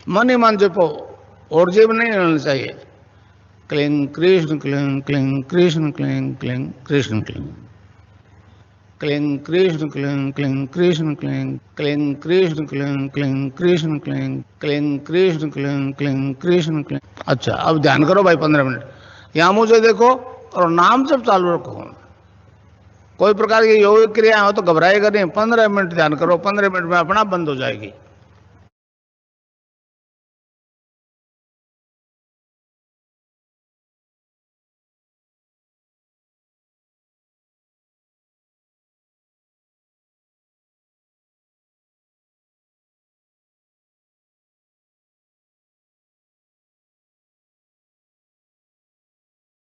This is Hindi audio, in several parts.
मन ही मन जपो, और जेब नहीं रहना चाहिए। Cling Krishna cling cling Krishna cling cling Krishna cling cling Krishna cling cling Krishna cling cling Krishna cling cling Krishna cling cling Krishna cling cling Krishna cling. अच्छा, अब ध्यान करो भाई 15 मिनट। यहां मुझे देखो और नाम जब चालू रखो। कोई प्रकार की योग क्रिया हो तो घबराएगा नहीं। 15 मिनट ध्यान करो, 15 मिनट में अपना बंद हो जाएगी।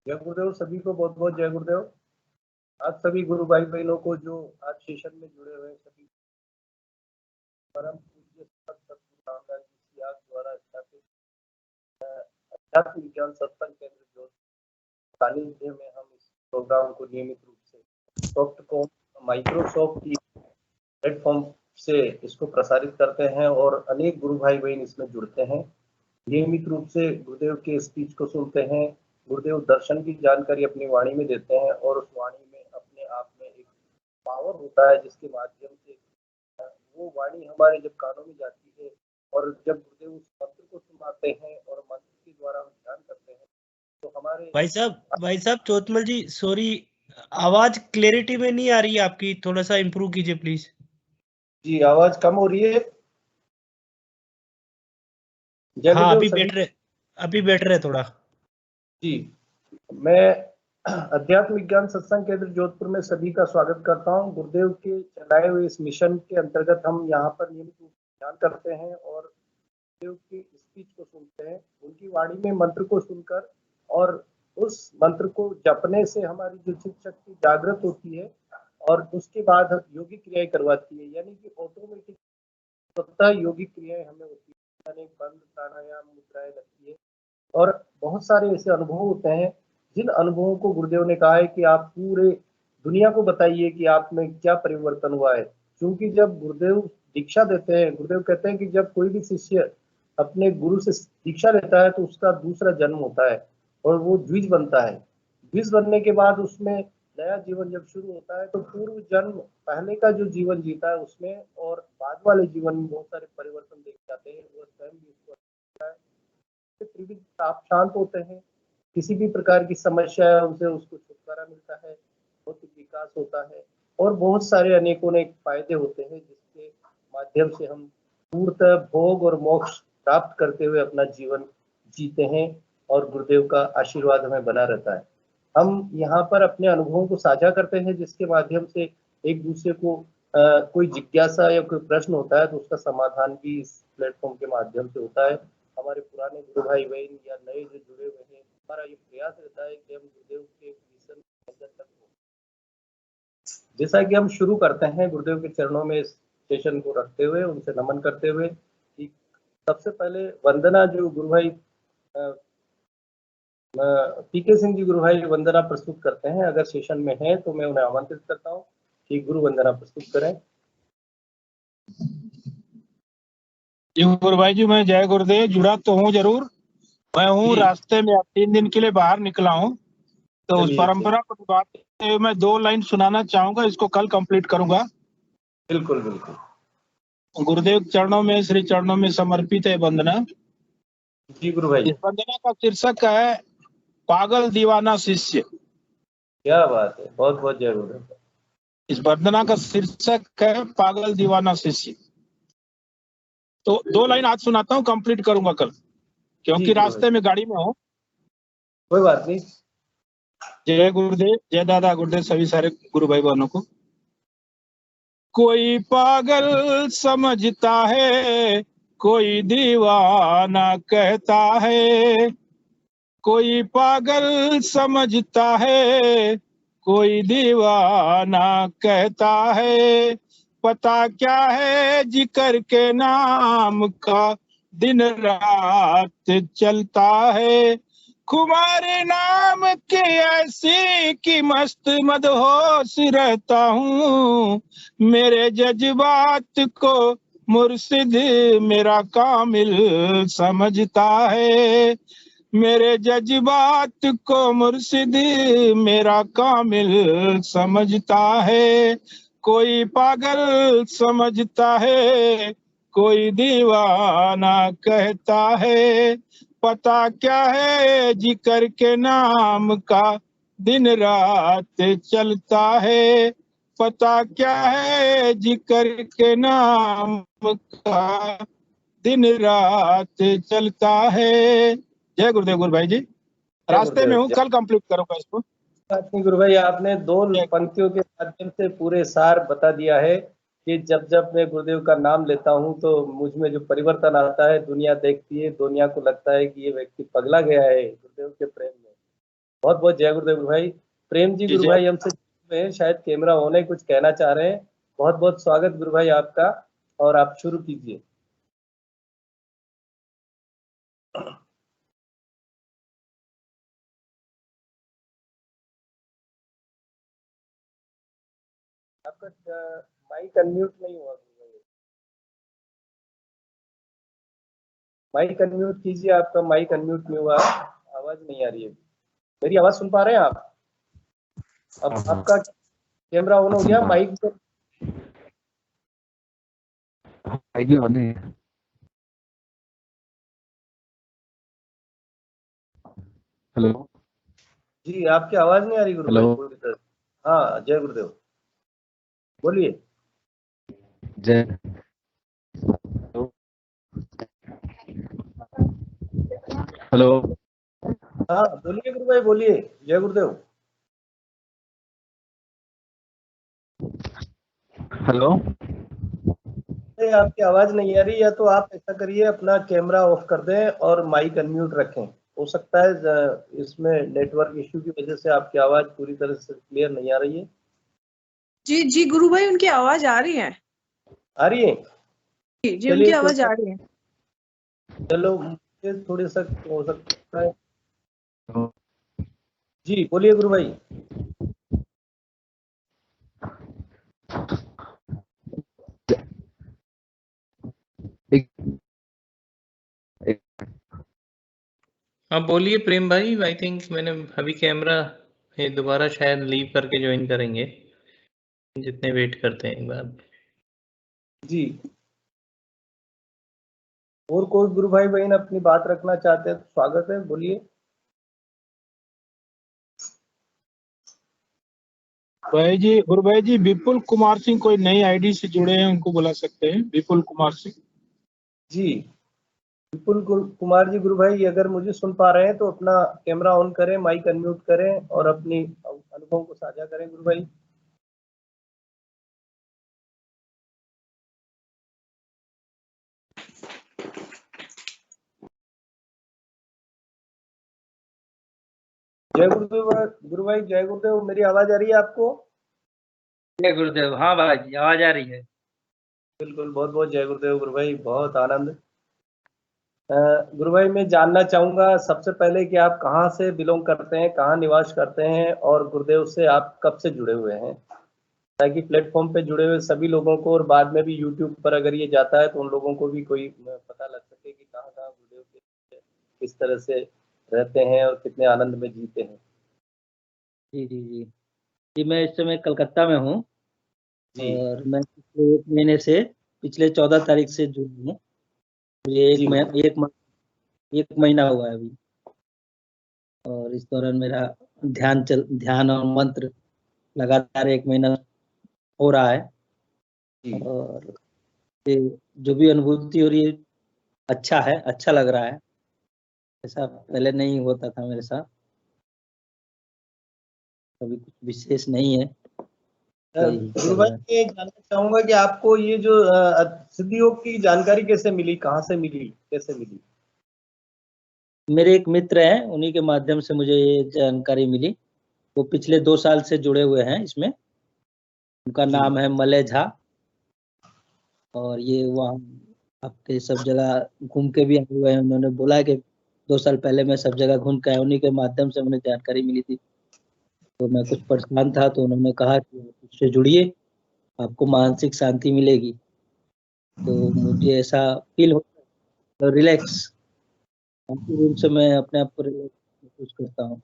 जय गुरुदेव, सभी को बहुत बहुत जय गुरुदेव। आज सभी गुरु भाई बहनों को जो आज सेशन में जुड़े हुए हैं, सभी परम पूज्य सतगुरु रामदास जी सियाज द्वारा स्थापित अध्यात्म विज्ञान सत्संग केंद्र जो सानिध्य में हम इस प्रोग्राम को नियमित रूप से सॉफ्टकॉम माइक्रोसॉफ्ट की प्लेटफॉर्म से इसको प्रसारित करते हैं और अनेक गुरु भाई बहन इसमें जुड़ते हैं, नियमित रूप से गुरुदेव के स्पीच को सुनते हैं। गुरुदेव दर्शन की जानकारी अपनी वाणी में देते हैं और उस वाणी में अपने आप में एक पावर होता है जिसके माध्यम से वो वाणी हमारे जब कानों में जाती है और जब गुरुदेव उस मंत्र को सुनाते हैं और मंत्र के द्वारा हम ध्यान करते हैं तो हमारे भाई साहब चोतमल जी, सॉरी, आवाज क्लैरिटी में नहीं आ रही है आपकी, थोड़ा सा इम्प्रूव कीजिए प्लीज। जी, आवाज कम हो रही है। हाँ, अभी बेटर है थोड़ा। जी, मैं अध्यात्म विज्ञान सत्संग केंद्र जोधपुर में सभी का स्वागत करता हूं। गुरुदेव के चलाए हुए इस मिशन के अंतर्गत हम यहाँ पर नियमित रूप से ध्यान करते हैं और गुरुदेव की स्पीच को सुनते हैं, उनकी वाणी में मंत्र को सुनकर, और उस मंत्र को जपने से हमारी जो चित्त शक्ति जागृत होती है और उसके बाद योगिक क्रियाएं करवाती है, यानी कि ऑटोमेटिक स्वतः योगिक क्रियाएं हमें होती है, यानी बंद प्राणायाम मुद्राएं लगती है और बहुत सारे ऐसे अनुभव होते हैं जिन अनुभवों को गुरुदेव ने कहा है कि आप पूरे दुनिया को बताइए कि आप में क्या परिवर्तन हुआ है। क्योंकि जब गुरुदेव दीक्षा देते हैं, गुरुदेव कहते हैं कि जब कोई भी शिष्य अपने गुरु से दीक्षा लेता है तो उसका दूसरा जन्म होता है और वो द्विज बनता है। द्विज बनने के बाद उसमें नया जीवन जब शुरू होता है तो पूर्व जन्म पहले का जो जीवन जीता है उसमें और बाद वाले जीवन में बहुत सारे परिवर्तन देखे जाते हैं। वो स्वयं भी उसको त्रिविध आप शांत होते हैं, किसी भी प्रकार की समस्या है उनसे उसको छुटकारा मिलता है, भौतिक विकास होता है और बहुत सारे अनेकों अनेक फायदे होते हैं जिसके माध्यम से हम पूर्णतः भोग और मोक्ष प्राप्त करते हुए अपना जीवन जीते हैं और गुरुदेव का आशीर्वाद हमें बना रहता है। हम यहाँ पर अपने अनुभवों को साझा करते हैं जिसके माध्यम से एक दूसरे को कोई जिज्ञासा या कोई प्रश्न होता है तो उसका समाधान भी इस प्लेटफॉर्म के माध्यम से होता है। हमारे पुराने गुरु भाई बहन या नए जो जुड़े हुए हैं, हमारा ये प्रयास रहता है कि हम गुरुदेव के मिशन के अंदर तक हो। जैसा कि हम शुरू करते हैं गुरुदेव के चरणों में इस सेशन को रखते हुए, उनसे नमन करते हुए कि सबसे पहले वंदना जो गुरु भाई पीके सिंह जी गुरु भाई वंदना प्रस्तुत करते हैं, अगर सेशन में है तो मैं उन्हें आमंत्रित करता हूँ कि गुरु वंदना प्रस्तुत करें। जी गुरु भाई जी, मैं जय गुरुदेव जुड़ा तो हूँ जरूर। मैं हूँ रास्ते में 3 दिन के लिए बाहर निकला हूँ, तो उस परंपरा को निभाते हुए मैं 2 लाइन सुनाना चाहूंगा, इसको कल कंप्लीट करूंगा। बिल्कुल बिल्कुल। गुरुदेव चरणों में, श्री चरणों में समर्पित है वंदना। जी गुरु भाई। इस वंदना का शीर्षक है पागल दीवाना शिष्य। क्या बात है, बहुत बहुत जय गुरुदेव। इस वंदना का शीर्षक है पागल दीवाना शिष्य। तो 2 लाइन आज सुनाता हूँ, कंप्लीट करूंगा कल, क्योंकि रास्ते में गाड़ी में हूँ। कोई बात नहीं। जय गुरुदेव, जय दादा गुरुदेव, सभी सारे गुरु भाई बहनों को। कोई पागल समझता है, कोई दीवाना कहता है। कोई पागल समझता है, कोई दीवाना कहता है। पता क्या है जिक्र के नाम का, दिन रात चलता है। खुमार नाम के ऐसी कि मस्त मदहोश रहता हूँ। मेरे जज्बात को मुर्शिद मेरा कामिल समझता है, मेरे जज्बात को मुर्शिद मेरा कामिल समझता है। कोई पागल समझता है, कोई दीवाना कहता है, पता क्या है जिक्र के नाम का दिन रात चलता है, पता क्या है जिक्र के नाम का दिन रात चलता है। जय गुरुदेव गुरु भाई जी, रास्ते में हूँ, कल कंप्लीट करूंगा इसको। बात नहीं गुरु भाई, आपने 2 पंक्तियों के माध्यम से पूरे सार बता दिया है कि जब जब मैं गुरुदेव का नाम लेता हूं तो मुझ में जो परिवर्तन आता है, दुनिया देखती है, दुनिया को लगता है कि ये व्यक्ति पगला गया है गुरुदेव के प्रेम में। बहुत बहुत जय गुरुदेव गुरु भाई। प्रेम जी गुरु भाई हमसे जुड़े हैं, शायद कैमरा ऑन है, कुछ कहना चाह रहे हैं। बहुत बहुत स्वागत गुरु भाई आपका, और आप शुरू कीजिए। आपका माइक अनम्यूट नहीं हुआ गुरु भाई, माइक अनम्यूट कीजिए, आपका माइक अनम्यूट नहीं हुआ, आवाज नहीं आ रही है। मेरी आवाज सुन पा रहे हैं आप? अब आपका कैमरा ऑन हो गया, माइक तो ऑन है। हेलो जी, आपकी आवाज नहीं आ रही गुरु भाई पूरी तरह। हाँ, जय गुरुदेव, बोलिए। जय। हेलो हाँ बोलिए गुरु भाई, बोलिए। जय गुरुदेव। हेलो आपकी आवाज नहीं आ रही, या तो आप ऐसा करिए, अपना कैमरा ऑफ कर दें और माइक अनम्यूट रखें। हो सकता है इसमें नेटवर्क इश्यू की वजह से आपकी आवाज पूरी तरह से क्लियर नहीं आ रही है। जी जी गुरु भाई, उनकी आवाज आ रही है। आ रही है? जी जी, उनकी आवाज आ रही है। चलो, मुझे थोड़ी सा हो सकता है। जी बोलिए गुरु भाई। हाँ बोलिए प्रेम भाई। आई थिंक मैंने अभी कैमरा दोबारा शायद लीव करके ज्वाइन करेंगे, जितने वेट करते हैं एक बार। जी, और कोई गुरु भाई बहन अपनी बात रखना चाहते हैं तो स्वागत है, बोलिए। भाई जी, गुरु भाई जी, विपुल कुमार सिंह कोई नई आईडी से जुड़े हैं, उनको बुला सकते हैं, विपुल कुमार सिंह। जी, विपुल कुमार जी गुरु भाई, अगर मुझे सुन पा रहे हैं तो अपना कैमरा ऑन करें, माइक अनम्यूट करें और अपनी अनुभव को साझा करें गुरु भाई। जय गुरुदेव गुरु भाई, जय गुरुदेव। मेरी आवाज आ रही है आपको? जय गुरुदेव। हाँ भाई, आवाज आ रही है। बिल्कुल, बहुत बहुत जय गुरुदेव गुरु भाई, बहुत आनंद। गुरु भाई, मैं जानना चाहूंगा सबसे पहले कि आप कहाँ से बिलोंग करते हैं, कहाँ निवास करते हैं, और गुरुदेव से आप कब से जुड़े हुए हैं, ताकि प्लेटफॉर्म पे जुड़े हुए सभी लोगों को, और बाद में भी यूट्यूब पर अगर ये जाता है तो उन लोगों को भी कोई पता लग सके कि कहाँ कहाँ गुरुदेव के किस तरह से रहते हैं और कितने आनंद में जीते हैं। जी जी जी जी, मैं इस समय कलकत्ता में हूँ और मैं पिछले 1 महीने से, पिछले 14 तारीख से जुड़ा हूँ। मुझे एक महीना हुआ है अभी, और इस दौरान मेरा ध्यान और मंत्र लगातार 1 महीना हो रहा है, और ये जो भी अनुभूति हो रही है अच्छा है, अच्छा लग रहा है। ऐसा पहले नहीं होता था मेरे साथ, अभी कुछ विशेष नहीं है। गुरु भाई, मैं जानना चाहूंगा कि आपको ये जो सिद्धि योग की जानकारी कैसे मिली, कहाँ से मिली, कैसे मिली? मेरे एक मित्र हैं, उन्हीं के माध्यम से मुझे ये जानकारी मिली। वो पिछले 2 साल से जुड़े हुए हैं इसमें। उनका नाम है मलय झा, और ये वहाँ आपके सब जगह घूम के भी आए हुए हैं। उन्होंने बोला है कि 2 साल पहले मैं सब जगह घूम के आया, उन्हीं के माध्यम से मुझे जानकारी मिली थी। तो मैं कुछ परेशान था, तो उन्होंने कहा कि उससे जुड़िए, आपको मानसिक शांति मिलेगी। तो मुझे ऐसा फील होता है, रिलैक्स रूम से मैं अपने आप को रिलैक्स महसूस करता हूँ।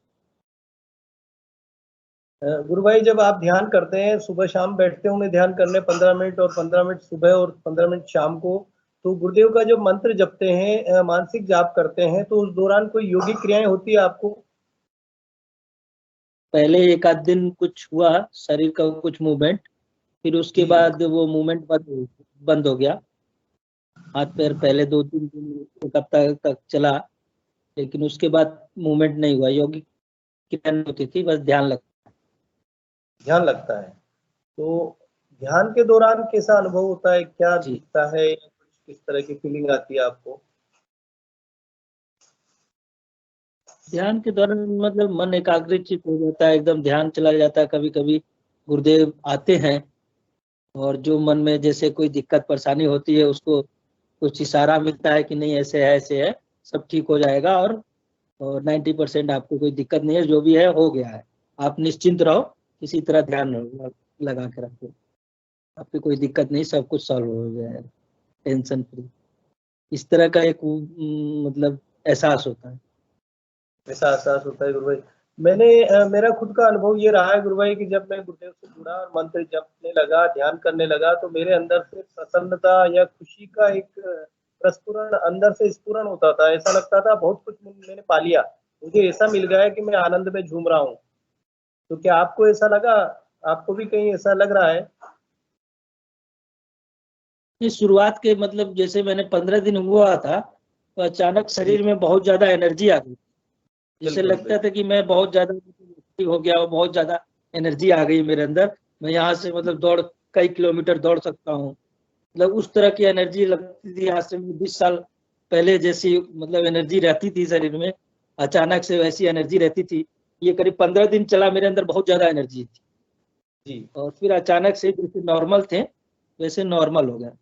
गुरु भाई, जब आप ध्यान करते हैं, सुबह शाम बैठते होंगे ध्यान करने 15 मिनट, और 15 मिनट सुबह और 15 मिनट शाम को, तो गुरुदेव का जो मंत्र जपते हैं, मानसिक जाप करते हैं, तो उस दौरान कोई योगिक क्रियाएं होती है आपको? पहले एक आध दिन कुछ हुआ शरीर का कुछ मूवमेंट, फिर उसके बाद वो मूवमेंट बंद हो गया। हाथ पैर पहले 2-3 दिन एक हफ्ता तक चला, लेकिन उसके बाद मूवमेंट नहीं हुआ। योगिक क्रिया नहीं होती थी, बस ध्यान लगता है। तो ध्यान के दौरान कैसा अनुभव होता है, क्या दिखता है, या कुछ किस तरह की फीलिंग आती है आपको? ध्यान के दौरान मतलब मन एकाग्रचित हो जाता है, एकदम ध्यान चला जाता है। कभी कभी गुरुदेव आते हैं और जो मन में जैसे कोई दिक्कत परेशानी होती है, उसको कुछ इशारा मिलता है कि नहीं ऐसे है, सब ठीक हो जाएगा, और 90% आपको कोई दिक्कत नहीं है, जो भी है हो गया है, आप निश्चिंत रहो, किसी तरह ध्यान लगा के रखो, आपकी कोई दिक्कत नहीं, सब कुछ सॉल्व हो जाएगा, टेंशन फ्री। इस तरह का एक मतलब एहसास होता है। ऐसा एहसास होता है गुरु भाई। मेरा खुद का अनुभव ये रहा है गुरु भाई कि जब मैं गुरुदेव से जुड़ा और मंत्र जपने लगा, ध्यान करने लगा, तो मेरे अंदर से प्रसन्नता या खुशी का एक प्रस्फुरण अंदर से स्फुरण होता था। ऐसा लगता था बहुत कुछ मैंने पा लिया, मुझे ऐसा मिल गया है कि मैं आनंद में झूम रहा हूँ। तो क्या आपको ऐसा लगा? आपको भी कहीं ऐसा लग रहा है? शुरुआत के मतलब जैसे मैंने 15 दिन हुआ था, तो अचानक शरीर में बहुत ज्यादा एनर्जी आ गई। जैसे लगता था कि मैं बहुत ज्यादा हो गया, बहुत ज्यादा एनर्जी आ गई मेरे अंदर, मैं यहाँ से मतलब कई किलोमीटर दौड़ सकता हूँ, मतलब उस तरह की एनर्जी लगती थी। यहाँ से 20 साल पहले जैसी मतलब एनर्जी रहती थी शरीर में, अचानक से वैसी एनर्जी रहती थी। ये करीब 15 दिन चला, मेरे अंदर बहुत ज्यादा एनर्जी थी जी। और फिर अचानक से जैसे नॉर्मल थे वैसे नॉर्मल हो गया,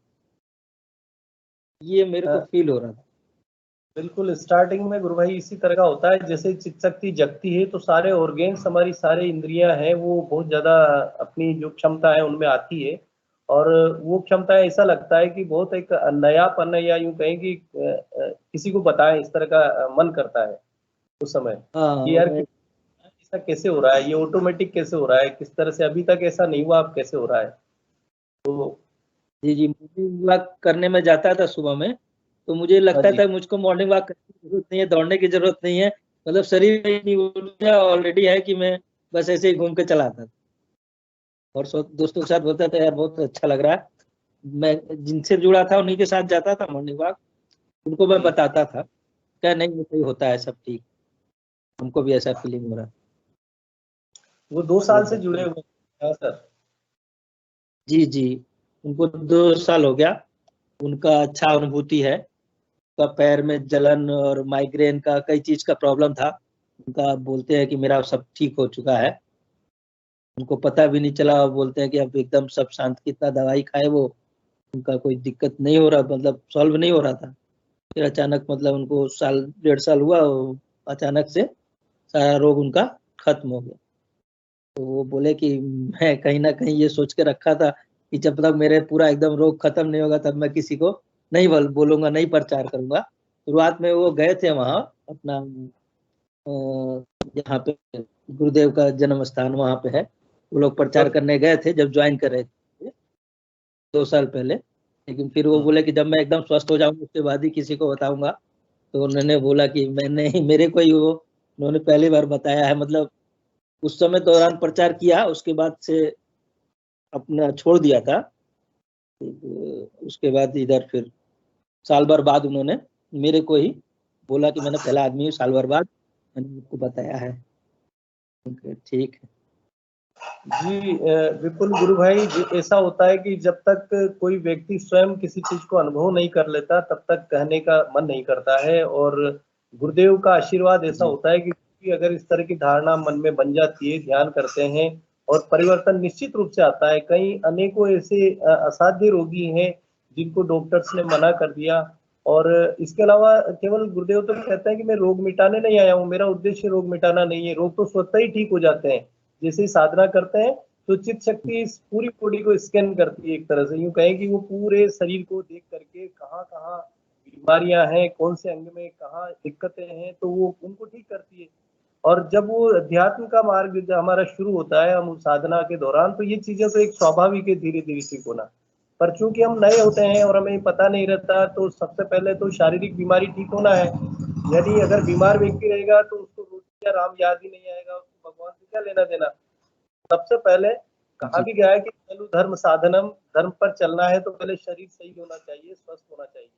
ये मेरे को फील हो रहा था। बिल्कुल, स्टार्टिंग में गुरु भाई इसी तरह का होता है, जैसे चित्त शक्ति जगती है तो सारे ऑर्गेन्स, हमारी सारे इंद्रियां हैं, वो बहुत ज्यादा अपनी जो क्षमता है उनमें आती है, और वो क्षमता ऐसा लगता है कि बहुत एक नयापन, या यूं कहें कि किसी को बताएं, इस तरह का मन करता है उस समय कि यार ऐसा कैसे हो रहा है, ये ऑटोमेटिक कैसे हो रहा है, किस तरह से अभी तक ऐसा नहीं हुआ, अब कैसे हो रहा है। तो जी मॉर्निंग वॉक करने में जाता था सुबह में, तो मुझे लगता था मुझको मॉर्निंग वॉक करने की जरूरत नहीं है, दौड़ने की जरूरत नहीं है, मतलब शरीर में इतनी ऊर्जा ऑलरेडी है कि मैं बस ऐसे ही घूम के चला आता था और दोस्तों के साथ बोलता था यार बहुत अच्छा लग रहा है। मैं जिनसे जुड़ा था उन्हीं के साथ जाता था मॉर्निंग वॉक, उनको मैं बताता था, क्या नहीं सही होता है, सब ठीक, हमको भी ऐसा फीलिंग हो रहा है। वो 2 साल से जुड़े हुए हैं सर? जी उनको 2 साल हो गया, उनका अच्छा अनुभूति है। उनका पैर में जलन और माइग्रेन का कई चीज का प्रॉब्लम था, उनका बोलते हैं कि मेरा सब ठीक हो चुका है, उनको पता भी नहीं चला, बोलते हैं कि अब एकदम सब शांत, कितना दवाई खाए वो उनका कोई दिक्कत नहीं हो रहा, मतलब सॉल्व नहीं हो रहा था। फिर अचानक मतलब उनको 1.5 साल हुआ, अचानक से सारा रोग उनका खत्म हो गया। तो वो बोले कि मैं कहीं ना कहीं ये सोच के रखा था कि जब तक मेरे पूरा एकदम रोग खत्म नहीं होगा तब मैं किसी को नहीं बोलूंगा, नहीं प्रचार करूंगा। शुरुआत में वो गए थे वहाँ अपना यहाँ पे गुरुदेव का जन्म स्थान वहाँ पे है, वो लोग प्रचार करने गए थे जब ज्वाइन कर रहे थे 2 साल पहले। लेकिन फिर वो बोले कि जब मैं एकदम स्वस्थ हो जाऊंगा उसके बाद ही किसी को बताऊंगा। तो उन्होंने बोला कि मैंने मेरे को ही वो उन्होंने पहली बार बताया है, मतलब उस समय दौरान प्रचार किया, उसके बाद से अपना छोड़ दिया था। उसके बाद इधर फिर साल भर बाद उन्होंने मेरे को ही बोला कि मैंने पहला आदमी हूँ, साल भर बाद मैंने आपको बताया है। ठीक है जी। विपुल गुरु भाई, ऐसा होता है कि जब तक कोई व्यक्ति स्वयं किसी चीज को अनुभव नहीं कर लेता तब तक कहने का मन नहीं करता है, और गुरुदेव का आशीर्वाद ऐसा होता है कि अगर इस तरह की धारणा मन में बन जाती है, ध्यान करते हैं, और परिवर्तन निश्चित रूप से आता है। कई अनेकों ऐसे असाध्य रोगी हैं जिनको डॉक्टर्स ने मना कर दिया, और इसके अलावा केवल गुरुदेव तो कहते हैं कि मैं रोग मिटाने नहीं आया हूँ, मेरा उद्देश्य रोग मिटाना नहीं है, रोग तो स्वतः ही ठीक हो जाते हैं। जैसे ही साधना करते हैं तो चित्त शक्ति इस पूरी बॉडी को स्कैन करती है, एक तरह से यूं कहें कि वो पूरे शरीर को देख करके कहाँ कहाँ बीमारियां हैं, कौन से अंग में कहाँ दिक्कतें हैं, तो वो उनको ठीक करती है। और जब वो अध्यात्म का मार्ग जब हमारा शुरू होता है हम साधना के दौरान, तो ये चीजें तो एक स्वाभाविक है धीरे धीरे ठीक होना। पर चूंकि हम नए होते हैं और हमें पता नहीं रहता, तो सबसे पहले तो शारीरिक बीमारी ठीक होना है। यानी अगर बीमार व्यक्ति रहेगा तो उसको रोटी या राम याद ही नहीं आएगा, उसको भगवान से क्या लेना देना। सबसे पहले कहा भी गया है कि चलो धर्म साधनम, धर्म पर चलना है तो पहले शरीर सही होना चाहिए, स्वस्थ होना चाहिए।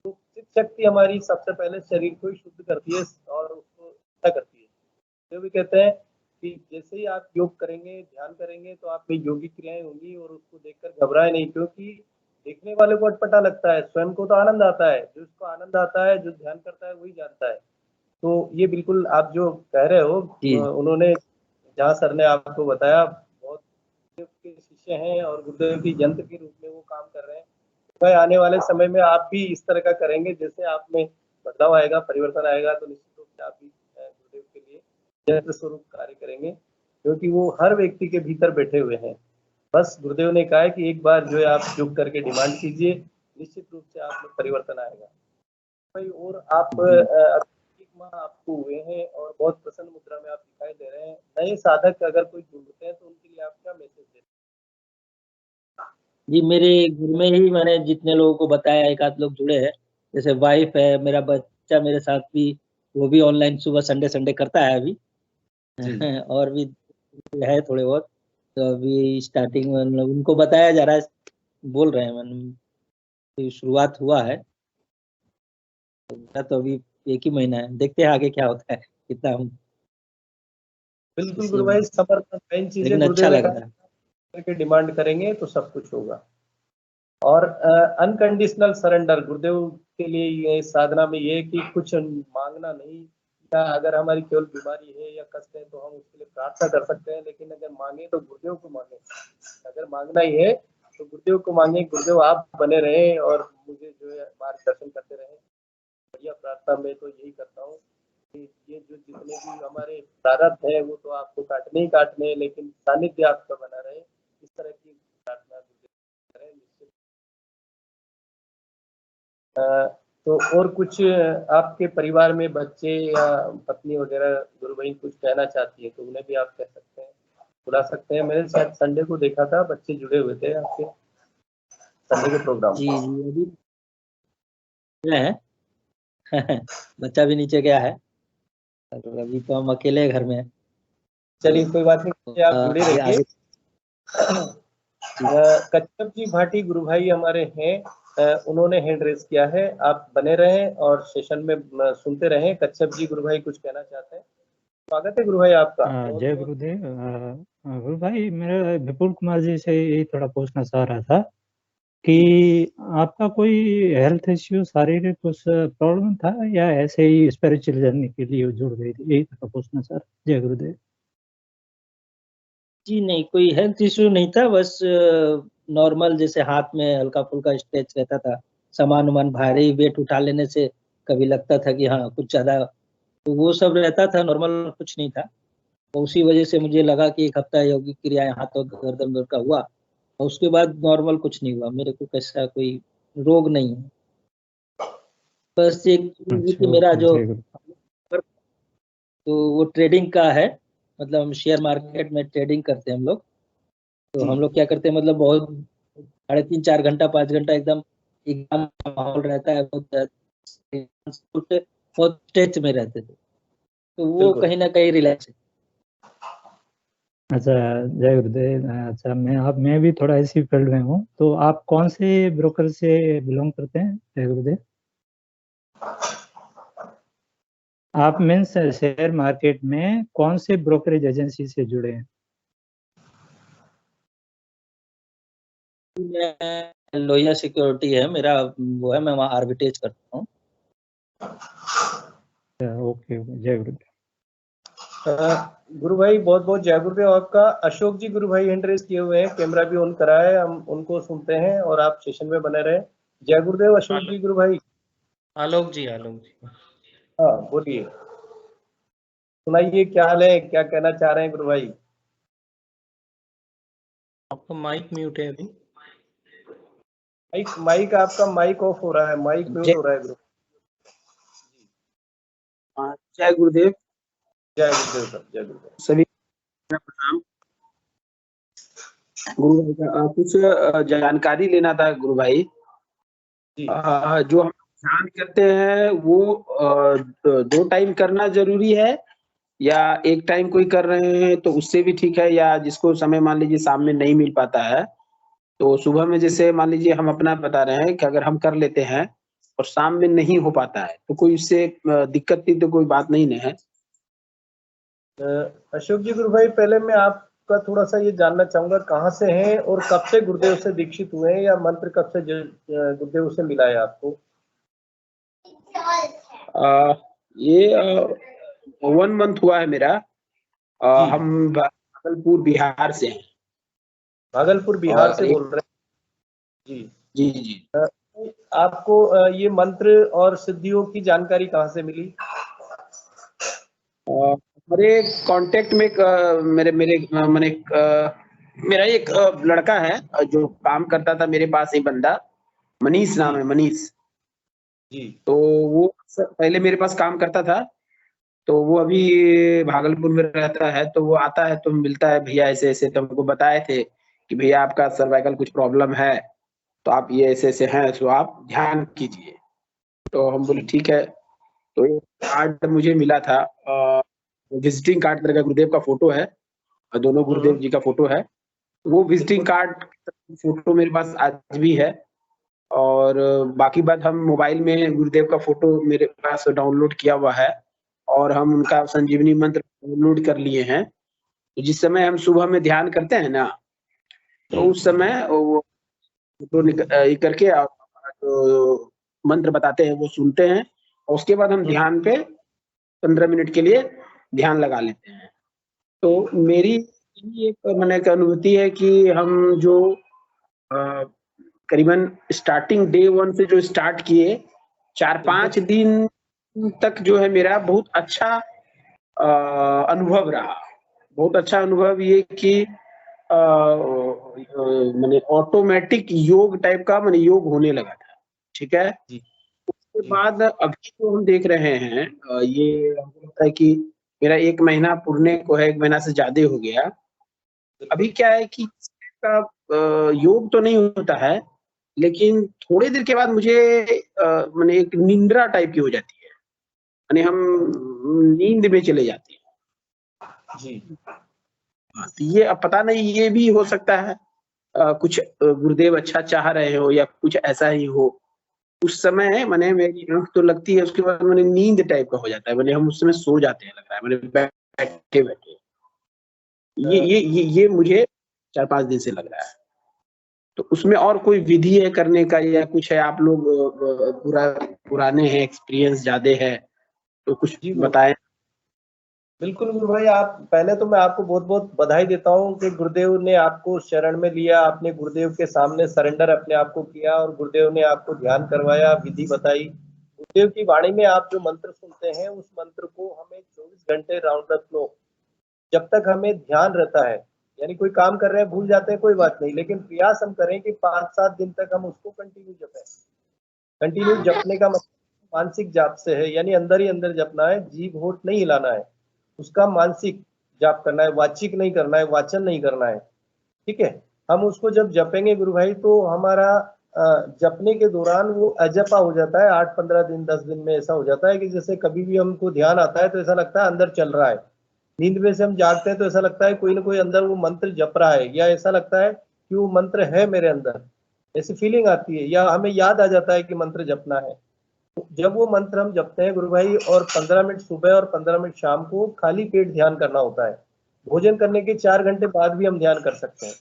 तो चित्त शक्ति हमारी सबसे पहले शरीर को ही शुद्ध करती है और उसको अच्छा करती है। तो भी कहते हैं कि जैसे ही आप योग करेंगे, ध्यान करेंगे, तो आप में योगिक क्रियाएं होंगी और उसको देखकर घबराए नहीं, क्योंकि देखने वाले को अटपटा लगता है, स्वयं को तो आनंद आता है। जो उसको आनंद आता है, जो ध्यान करता है, वही जानता है। तो ये बिल्कुल आप जो कह रहे हो, उन्होंने जहाँ सर ने आपको बताया, बहुत के शिष्य हैं और गुरुदेव की यंत्र के रूप में वो काम कर रहे हैं। भाई आने वाले समय में आप भी इस तरह का करेंगे, जैसे आप में बदलाव आएगा, परिवर्तन आएगा, तो निश्चित रूप से आप भी गुरुदेव के लिए यंत्र स्वरूप कार्य करेंगे, क्योंकि वो हर व्यक्ति के भीतर बैठे हुए हैं। बस गुरुदेव ने कहा है कि एक बार जो है आप योग करके डिमांड कीजिए, निश्चित रूप से आप में परिवर्तन आएगा। भाई और आप आपको हुए हैं और बहुत प्रसन्न मुद्रा में आप दिखाई दे रहे हैं। नए साधक अगर कोई जुड़ते हैं तो उनके लिए आप क्या मैसेज देते हैं? जी, मेरे घर में ही मैंने जितने लोगों को बताया, एक आध लोग जुड़े हैं, जैसे वाइफ है, मेरा बच्चा मेरे साथ भी, वो भी ऑनलाइन सुबह संडे करता है अभी और भी है थोड़े बहुत। तो अभी स्टार्टिंग में मतलब उनको बताया जा रहा है, बोल रहे हैं, मतलब शुरुआत हुआ है तो अभी 1 ही महीना है, देखते हैं आगे क्या होता है, कितना हम। बिल्कुल गुरु भाई, समर्पण मेन चीज है। अच्छा लग रहा है के डिमांड करेंगे तो सब कुछ होगा। और अनकंडीशनल सरेंडर गुरुदेव के लिए ये साधना में ये कि कुछ मांगना नहीं, या अगर हमारी केवल बीमारी है या कष्ट है तो हम उसके लिए प्रार्थना कर सकते हैं, लेकिन अगर मांगे तो गुरुदेव को मांगे। अगर मांगना ही है तो गुरुदेव को मांगे। गुरुदेव आप बने रहे और मुझे जो है मार्गदर्शन करते रहे। बढ़िया प्रार्थना में तो यही करता हूँ कि ये जो जितने भी हमारे प्रारब्ध है वो तो आपको काटने ही काटने, लेकिन सानिध्य आपका बना रहे, इस तरह की प्रार्थना करें। तो और कुछ आपके परिवार में बच्चे या पत्नी वगैरह गुरु भाई कुछ कहना चाहती है तो उन्हें भी आप कह सकते हैं, बुला सकते हैं। मैंने शायद संडे को देखा था, बच्चे जुड़े हुए थे आपके संडे के प्रोग्राम। जी अभी है बच्चा भी नीचे गया है, अभी तो हम अकेले घर में हैं। चलिए कोई बात नहीं, आप जुड़े रहिए। कच्छप जी भाटी गुरु भाई हमारे हैं, उन्होंने हैंड रेस किया है, आप बने रहें और सेशन में सुनते रहें। कच्छप जी गुरु भाई कुछ कहना चाहते हैं, स्वागत है गुरु भाई आपका। जय गुरुदेव। गुरु भाई, मेरा विपुल कुमार जी से यही थोड़ा पूछना चाह रहा था कि आपका कोई हेल्थ इश्यू, शारीरिक कुछ प्रॉब्लम था या ऐसे ही स्पिरिचुअल जर्नी के लिए जुड़ गई थी, यही थोड़ा पूछना सर। जय गुरुदेव। जी नहीं, कोई हेल्थ इश्यू नहीं था, बस नॉर्मल जैसे हाथ में हल्का फुल्का स्ट्रेच रहता था, सामान उमान भारी वेट उठा लेने से कभी लगता था कि हाँ कुछ ज्यादा, तो वो सब रहता था, नॉर्मल कुछ नहीं था। तो उसी वजह से मुझे लगा कि 1 हफ्ता यौगिक क्रियाएं हाथों गर्दन का हुआ और उसके बाद नॉर्मल कुछ नहीं हुआ, मेरे को कैसा कोई रोग नहीं है। बस एक कि मेरा जो तो वो ट्रेडिंग का है, मतलब हम शेयर मार्केट में ट्रेडिंग करते हैं हम लोग। तो हम लोग क्या करते हैं, मतलब बहुत 3.5-4 घंटा 5 घंटा एकदम एग्जाम का माहौल रहता है, बहुत स्ट्रेच में रहते थे, तो वो कहीं ना कहीं रिलैक्स है। अच्छा, जय गुरुदेव। अच्छा, मैं भी थोड़ा इसी फील्ड में हूँ, तो आप कौन से ब्रोकर से बिलोंग करते हैं? जय गुरुदेव। आप मीन्स शेयर मार्केट में कौन से ब्रोकरेज एजेंसी से जुड़े हैं? लोहिया सिक्योरिटी है मेरा, वो है, मैं वहाँ आर्बिट्रेज करता हूँ। ओके, जय गुरुदेव। गुरु भाई बहुत बहुत जय गुरुदेव आपका। अशोक जी गुरु भाई हैंड रेस किए हुए हैं, कैमरा भी ऑन करा है, हम उनको सुनते हैं और आप सेशन में बने रहे। जय गुरुदेव अशोक जी गुरु भाई। आलोक जी। हाँ बोलिए, सुनाइए क्या हाल है, क्या कहना चाह रहे हैं गुरु भाई? आपका माइक म्यूट है अभी। माइक आपका माइक ऑफ हो रहा है, माइक म्यूट हो रहा है गुरु। जय गुरुदेव। जय गुरुदेव सर, जय गुरुदेव। सभी प्रणाम। गुरु भाई कुछ जानकारी लेना था गुरु भाई। जो हम ध्यान करते हैं वो 2 टाइम करना जरूरी है या एक टाइम कोई कर रहे हैं तो उससे भी ठीक है, या जिसको समय मान लीजिए शाम में नहीं मिल पाता है तो सुबह में जैसे मान लीजिए हम अपना बता रहे हैं कि अगर हम कर लेते हैं और शाम में नहीं हो पाता है तो कोई उससे दिक्कत की तो कोई बात नहीं है। अशोक जी, गुरु भाई पहले मैं आपका थोड़ा सा ये जानना चाहूंगा कहाँ से हैं और कब से गुरुदेव से दीक्षित हुए हैं, या मंत्र कब से गुरुदेव से मिला है आपको? ये 1 मंथ हुआ है मेरा। हम भागलपुर बिहार से हैं। भागलपुर बिहार से बोल रहे हैं? जी जी जी। आपको ये मंत्र और सिद्धियों की जानकारी कहाँ से मिली? मेरे कांटेक्ट में मेरा एक लड़का है जो काम करता था मेरे पास, ही बंदा मनीष नाम है, मनीष जी। तो वो पहले मेरे पास काम करता था, तो वो अभी भागलपुर में रहता है, तो वो आता है तो मिलता है, भैया ऐसे ऐसे, तो हमको बताए थे कि भैया आपका सर्वाइकल कुछ प्रॉब्लम है तो आप ये ऐसे ऐसे हैं तो आप ध्यान कीजिए। तो हम बोले ठीक है। तो एक कार्ड मुझे मिला था, विजिटिंग कार्ड तरह का, गुरुदेव का फोटो है, दोनों गुरुदेव जी का फोटो है। वो विजिटिंग कार्ड फोटो मेरे पास आज भी है, और बाकी बात हम मोबाइल में गुरुदेव का फोटो मेरे पास डाउनलोड किया हुआ है, और हम उनका संजीवनी मंत्र डाउनलोड कर लिए हैं। तो जिस समय हम सुबह में ध्यान करते हैं ना, तो उस समय वो फोटो करके तो मंत्र बताते हैं वो सुनते हैं, और उसके बाद हम ध्यान पे 15 मिनट के लिए ध्यान लगा लेते हैं। तो मेरी एक मैंने अनुभूति है कि हम जो करीबन स्टार्टिंग डे 1 से जो स्टार्ट किए, 4-5 दिन तक जो है मेरा बहुत अच्छा अनुभव रहा। बहुत अच्छा अनुभव ये कि मैंने ऑटोमेटिक योग टाइप का मैंने योग होने लगा था। ठीक है। उसके बाद अभी जो हम देख रहे हैं, ये हमको लगता है कि मेरा 1 महीना पुरने को है, 1 महीना से ज्यादा हो गया। अभी क्या है कि का योग तो नहीं होता है, लेकिन थोड़ी देर के बाद मुझे मैंने एक निंद्रा टाइप की हो जाती है, यानी हम नींद में चले जाते हैं जी। तो ये अब पता नहीं, ये भी हो सकता है कुछ गुरुदेव अच्छा चाह रहे हो या कुछ ऐसा ही हो। उस समय मैंने मेरी आंख तो लगती है, उसके बाद मैंने नींद टाइप का हो जाता है, मैंने हम उस समय सो जाते हैं, लग रहा है मैंने बैठे बैठे। ये मुझे 4-5 दिन से लग रहा है। तो उसमें और कोई विधि है करने का या कुछ है? आप लोग पुराने हैं, एक्सपीरियंस ज्यादा है, तो कुछ बताएं। बिल्कुल गुरु भाई, आप पहले तो मैं आपको बहुत बहुत बधाई देता हूँ कि गुरुदेव ने आपको शरण में लिया, आपने गुरुदेव के सामने सरेंडर अपने आप को किया और गुरुदेव ने आपको ध्यान करवाया, विधि बताई। गुरुदेव की वाणी में आप जो मंत्र सुनते हैं, उस मंत्र को हमें 24 घंटे राउंड द क्लॉक, जब तक हमें ध्यान रहता है, यानी कोई काम कर रहे हैं भूल जाते हैं कोई बात नहीं, लेकिन प्रयास हम करें कि 5-7 दिन तक हम उसको कंटिन्यू जपें। कंटिन्यू जपने का मतलब मानसिक जाप से है, यानी अंदर ही अंदर जपना है, जीभ होठ नहीं हिलाना है, उसका मानसिक जाप करना है, वाचिक नहीं करना है, वाचन नहीं करना है। ठीक है। हम उसको जब जपेंगे गुरु भाई, तो हमारा जपने के दौरान वो अजपा हो जाता है। 8-15 दिन 10 दिन में ऐसा हो जाता है कि जैसे कभी भी हमको ध्यान आता है तो ऐसा लगता है अंदर चल रहा है। नींद में से हम जागते हैं तो ऐसा लगता है कोई ना कोई अंदर वो मंत्र जप रहा है, या ऐसा लगता है कि वो मंत्र है मेरे अंदर, ऐसी फीलिंग आती है, या हमें याद आ जाता है कि मंत्र जपना है। जब वो मंत्र हम जपते हैं गुरु भाई, और 15 मिनट सुबह और 15 मिनट शाम को खाली पेट ध्यान करना होता है। भोजन करने के 4 घंटे बाद भी हम ध्यान कर सकते हैं।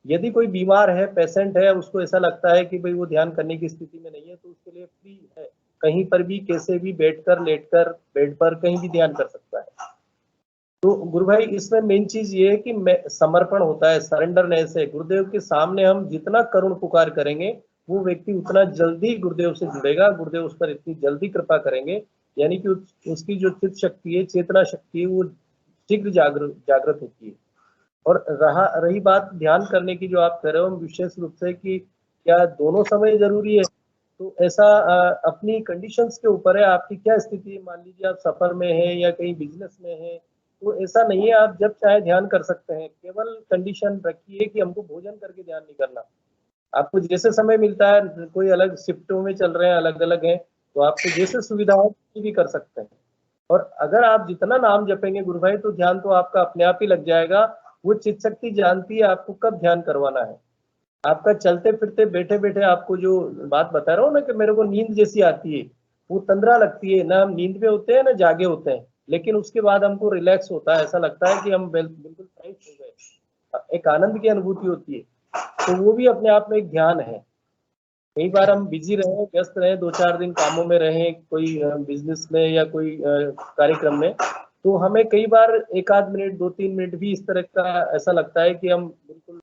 यदि कोई बीमार है, पेशेंट है, उसको ऐसा लगता है कि भाई वो ध्यान करने की स्थिति में नहीं है, तो उसके लिए फ्री है, कहीं पर भी कैसे भी बैठकर, लेटकर, बेड पर कहीं भी ध्यान कर सकता है। तो गुरु भाई इसमें मेन चीज ये है कि समर्पण होता है, सरेंडरनेस है। गुरुदेव के सामने हम जितना करुण पुकार करेंगे, वो व्यक्ति उतना जल्दी गुरुदेव से जुड़ेगा, गुरुदेव उस पर इतनी जल्दी कृपा करेंगे, यानी कि उसकी जो चित्त शक्ति है, चेतना शक्ति है, वो शीघ्र जागृत होती है। और रही बात ध्यान करने की जो आप कर रहे हो विशेष रूप से कि क्या दोनों समय जरूरी है, तो ऐसा अपनी कंडीशंस के ऊपर है, आपकी क्या स्थिति है। मान लीजिए आप सफर में है या कहीं बिजनेस में है, तो ऐसा नहीं है, आप जब चाहे ध्यान कर सकते हैं। केवल कंडीशन रखिए कि हमको भोजन करके ध्यान नहीं करना। आपको जैसे समय मिलता है, कोई अलग शिफ्टों में चल रहे हैं, अलग अलग है, तो आपको जैसे सुविधा हो भी कर सकते हैं। और अगर आप जितना नाम जपेंगे गुरु भाई, तो ध्यान तो आपका अपने आप ही लग जाएगा। वो चित्त शक्ति जानती है आपको कब ध्यान करवाना है। आपका चलते फिरते बैठे बैठे आपको जो बात बता रहा हूँ ना कि मेरे को नींद जैसी आती है, वो तंद्रा लगती है ना, हम नींद में होते हैं ना जागे होते हैं, लेकिन उसके बाद हमको रिलैक्स होता है, ऐसा लगता है कि हम बिल्कुल फ्रेश हो गए, एक आनंद की अनुभूति होती है। तो वो भी अपने आप में एक ध्यान है। कई बार हम बिजी रहे, व्यस्त रहे, 2-4 दिन कामों में रहे, कोई बिजनेस में या कोई कार्यक्रम में, तो हमें कई बार 1-आध मिनट 2-3 मिनट भी इस तरह का ऐसा लगता है कि हम बिल्कुल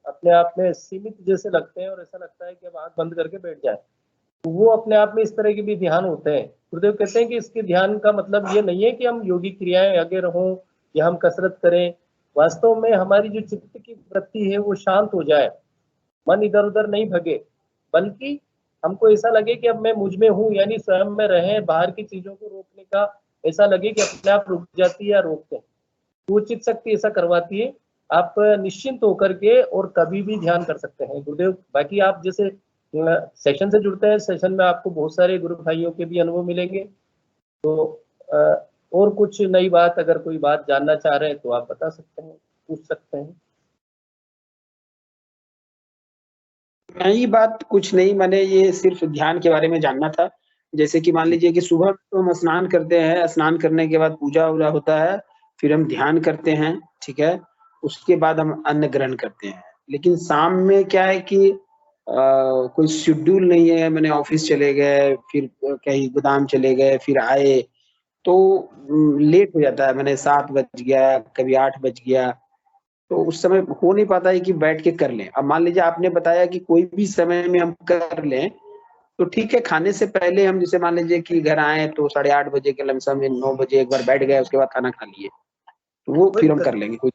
अपने आप में सीमित जैसे लगते हैं और ऐसा लगता है कि अब आंख बंद करके बैठ जाए। तो वो अपने आप में इस तरह के भी ध्यान होते हैं। गुरुदेव कहते हैं कि इसके ध्यान का मतलब ये नहीं है कि हम योगी क्रियाएं आगे रहें या हम कसरत करें। वास्तव में हमारी जो चित्त की वृत्ति है वो शांत हो जाए, मन इधर उधर नहीं भगे, बल्कि हमको ऐसा लगे कि अब मैं मुझ में हूँ, यानी स्वयं में रहे, बाहर की चीजों को रोकने का ऐसा लगे कि अपने आप रुक जाती है या रोकते हैं। वो चित्त शक्ति ऐसा करवाती है। आप निश्चिंत होकर के और कभी भी ध्यान कर सकते हैं गुरुदेव। बाकी आप जैसे सेशन से जुड़ते हैं, सेशन में आपको बहुत सारे गुरु भाइयों के भी अनुभव मिलेंगे। तो और कुछ नई बात, अगर कोई बात जानना चाह रहे हैं तो आप बता सकते हैं, पूछ सकते हैं। नई बात कुछ नहीं, मैंने ये सिर्फ ध्यान के बारे में जानना था। जैसे कि मान लीजिए कि सुबह तो हम स्नान करते हैं, स्नान करने के बाद पूजा वूजा होता है, फिर हम ध्यान करते हैं, ठीक है, उसके बाद हम अन्न ग्रहण करते हैं। लेकिन शाम में क्या है कि कोई शेड्यूल नहीं है, मैंने ऑफिस चले गए, फिर कहीं गोदाम चले गए, फिर आए, तो लेट हो जाता है। मैंने 7 बज गया, कभी 8 बज गया, तो उस समय हो नहीं पाता है कि बैठ के कर लें। अब मान लीजिए आपने बताया कि कोई भी समय में हम कर लें, तो ठीक है। खाने से पहले हम जैसे मान लीजिए कि घर आए तो 8:30 बजे के लमसम में 9 बजे एक बार बैठ गए, उसके बाद खाना खा लिए, तो वो फिर हम कर लेंगे। कोई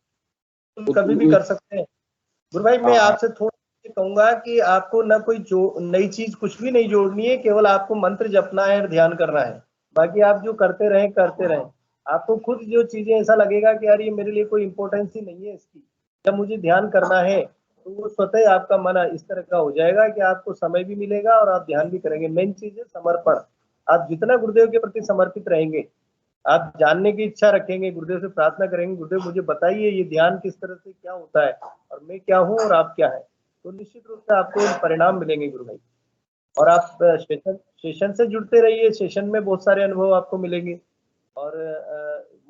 कभी भी कर सकते हैं गुरु भाई। मैं आपसे थोड़ा कहूंगा कि आपको ना कोई जो नई चीज कुछ भी नहीं जोड़नी है, केवल आपको मंत्र जपना है और ध्यान करना है। बाकी आप जो करते रहें। आपको खुद जो चीजें ऐसा लगेगा कि यार ये मेरे लिए कोई इंपॉर्टेंस ही नहीं है इसकी, जब मुझे ध्यान करना है, तो वो स्वतः ही आपका मन इस तरह का हो जाएगा कि आपको समय भी मिलेगा और आप ध्यान भी करेंगे। मेन चीज है समर्पण। आप जितना गुरुदेव के प्रति समर्पित रहेंगे, आप जानने की इच्छा रखेंगे, गुरुदेव से प्रार्थना करेंगे, गुरुदेव मुझे बताइए ये ध्यान किस तरह से क्या होता है और मैं क्या हूँ और आप क्या है, तो निश्चित रूप से आपको परिणाम मिलेंगे गुरु भाई। और आप सेशन से जुड़ते रहिए, सेशन में बहुत सारे अनुभव आपको मिलेंगे। और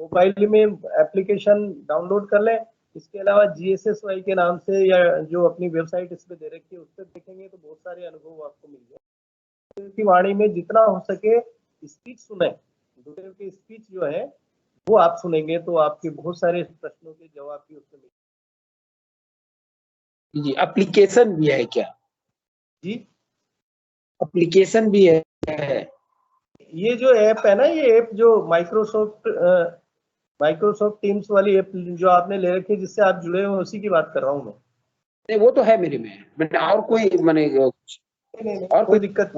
मोबाइल में एप्लीकेशन डाउनलोड कर लें। इसके अलावा GSSY के नाम से या जो अपनी वेबसाइट इस पे दे रखी है उस पर देखेंगे तो बहुत सारे अनुभव आपको मिल जाए। की वाणी में जितना हो सके स्पीच सुने, गुरुदेव की स्पीच जो है वो आप सुनेंगे तो आपके बहुत सारे प्रश्नों के जवाब भी उसमें मिलेंगे। जी, एप्लीकेशन भी है क्या? जी, एप्लीकेशन भी है। ये जो ऐप है ना, ये ऐप जो माइक्रोसॉफ्ट टीम्स वाली ऐप जो आपने ले रखी है, जिससे आप जुड़े हुए, उसी की बात कर रहा हूँ मैं। नहीं, वो तो है मेरे में, मैंने और कोई मैंने नहीं, और कोई दिक्कत।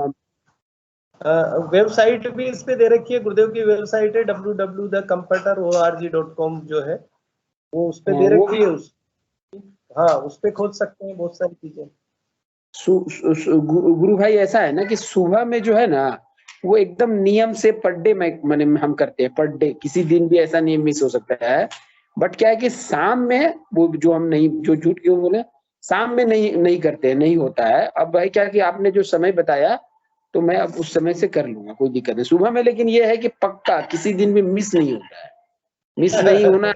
वेबसाइट भी इस पे दे रखी है, गुरुदेव की वेबसाइट है www.thecomforterorg.com जो है, वो उस पे दे रखी है। हाँ, उस पे खोज सकते हैं बहुत सारी चीजें। गुरु भाई ऐसा है ना कि सुबह में जो है ना, वो एकदम नियम से पर डे मैंने हम करते हैं, पर डे, किसी दिन भी ऐसा नहीं मिस हो सकता है। बट क्या है कि शाम में वो जो हम नहीं, जो झूठ क्यों बोले, शाम में नहीं करते हैं, नहीं होता है। अब भाई क्या कि आपने जो समय बताया, तो मैं अब उस समय से कर लूंगा, कोई दिक्कत नहीं सुबह में। लेकिन ये है कि पक्का किसी दिन भी मिस नहीं होता है, मिस नहीं होना है।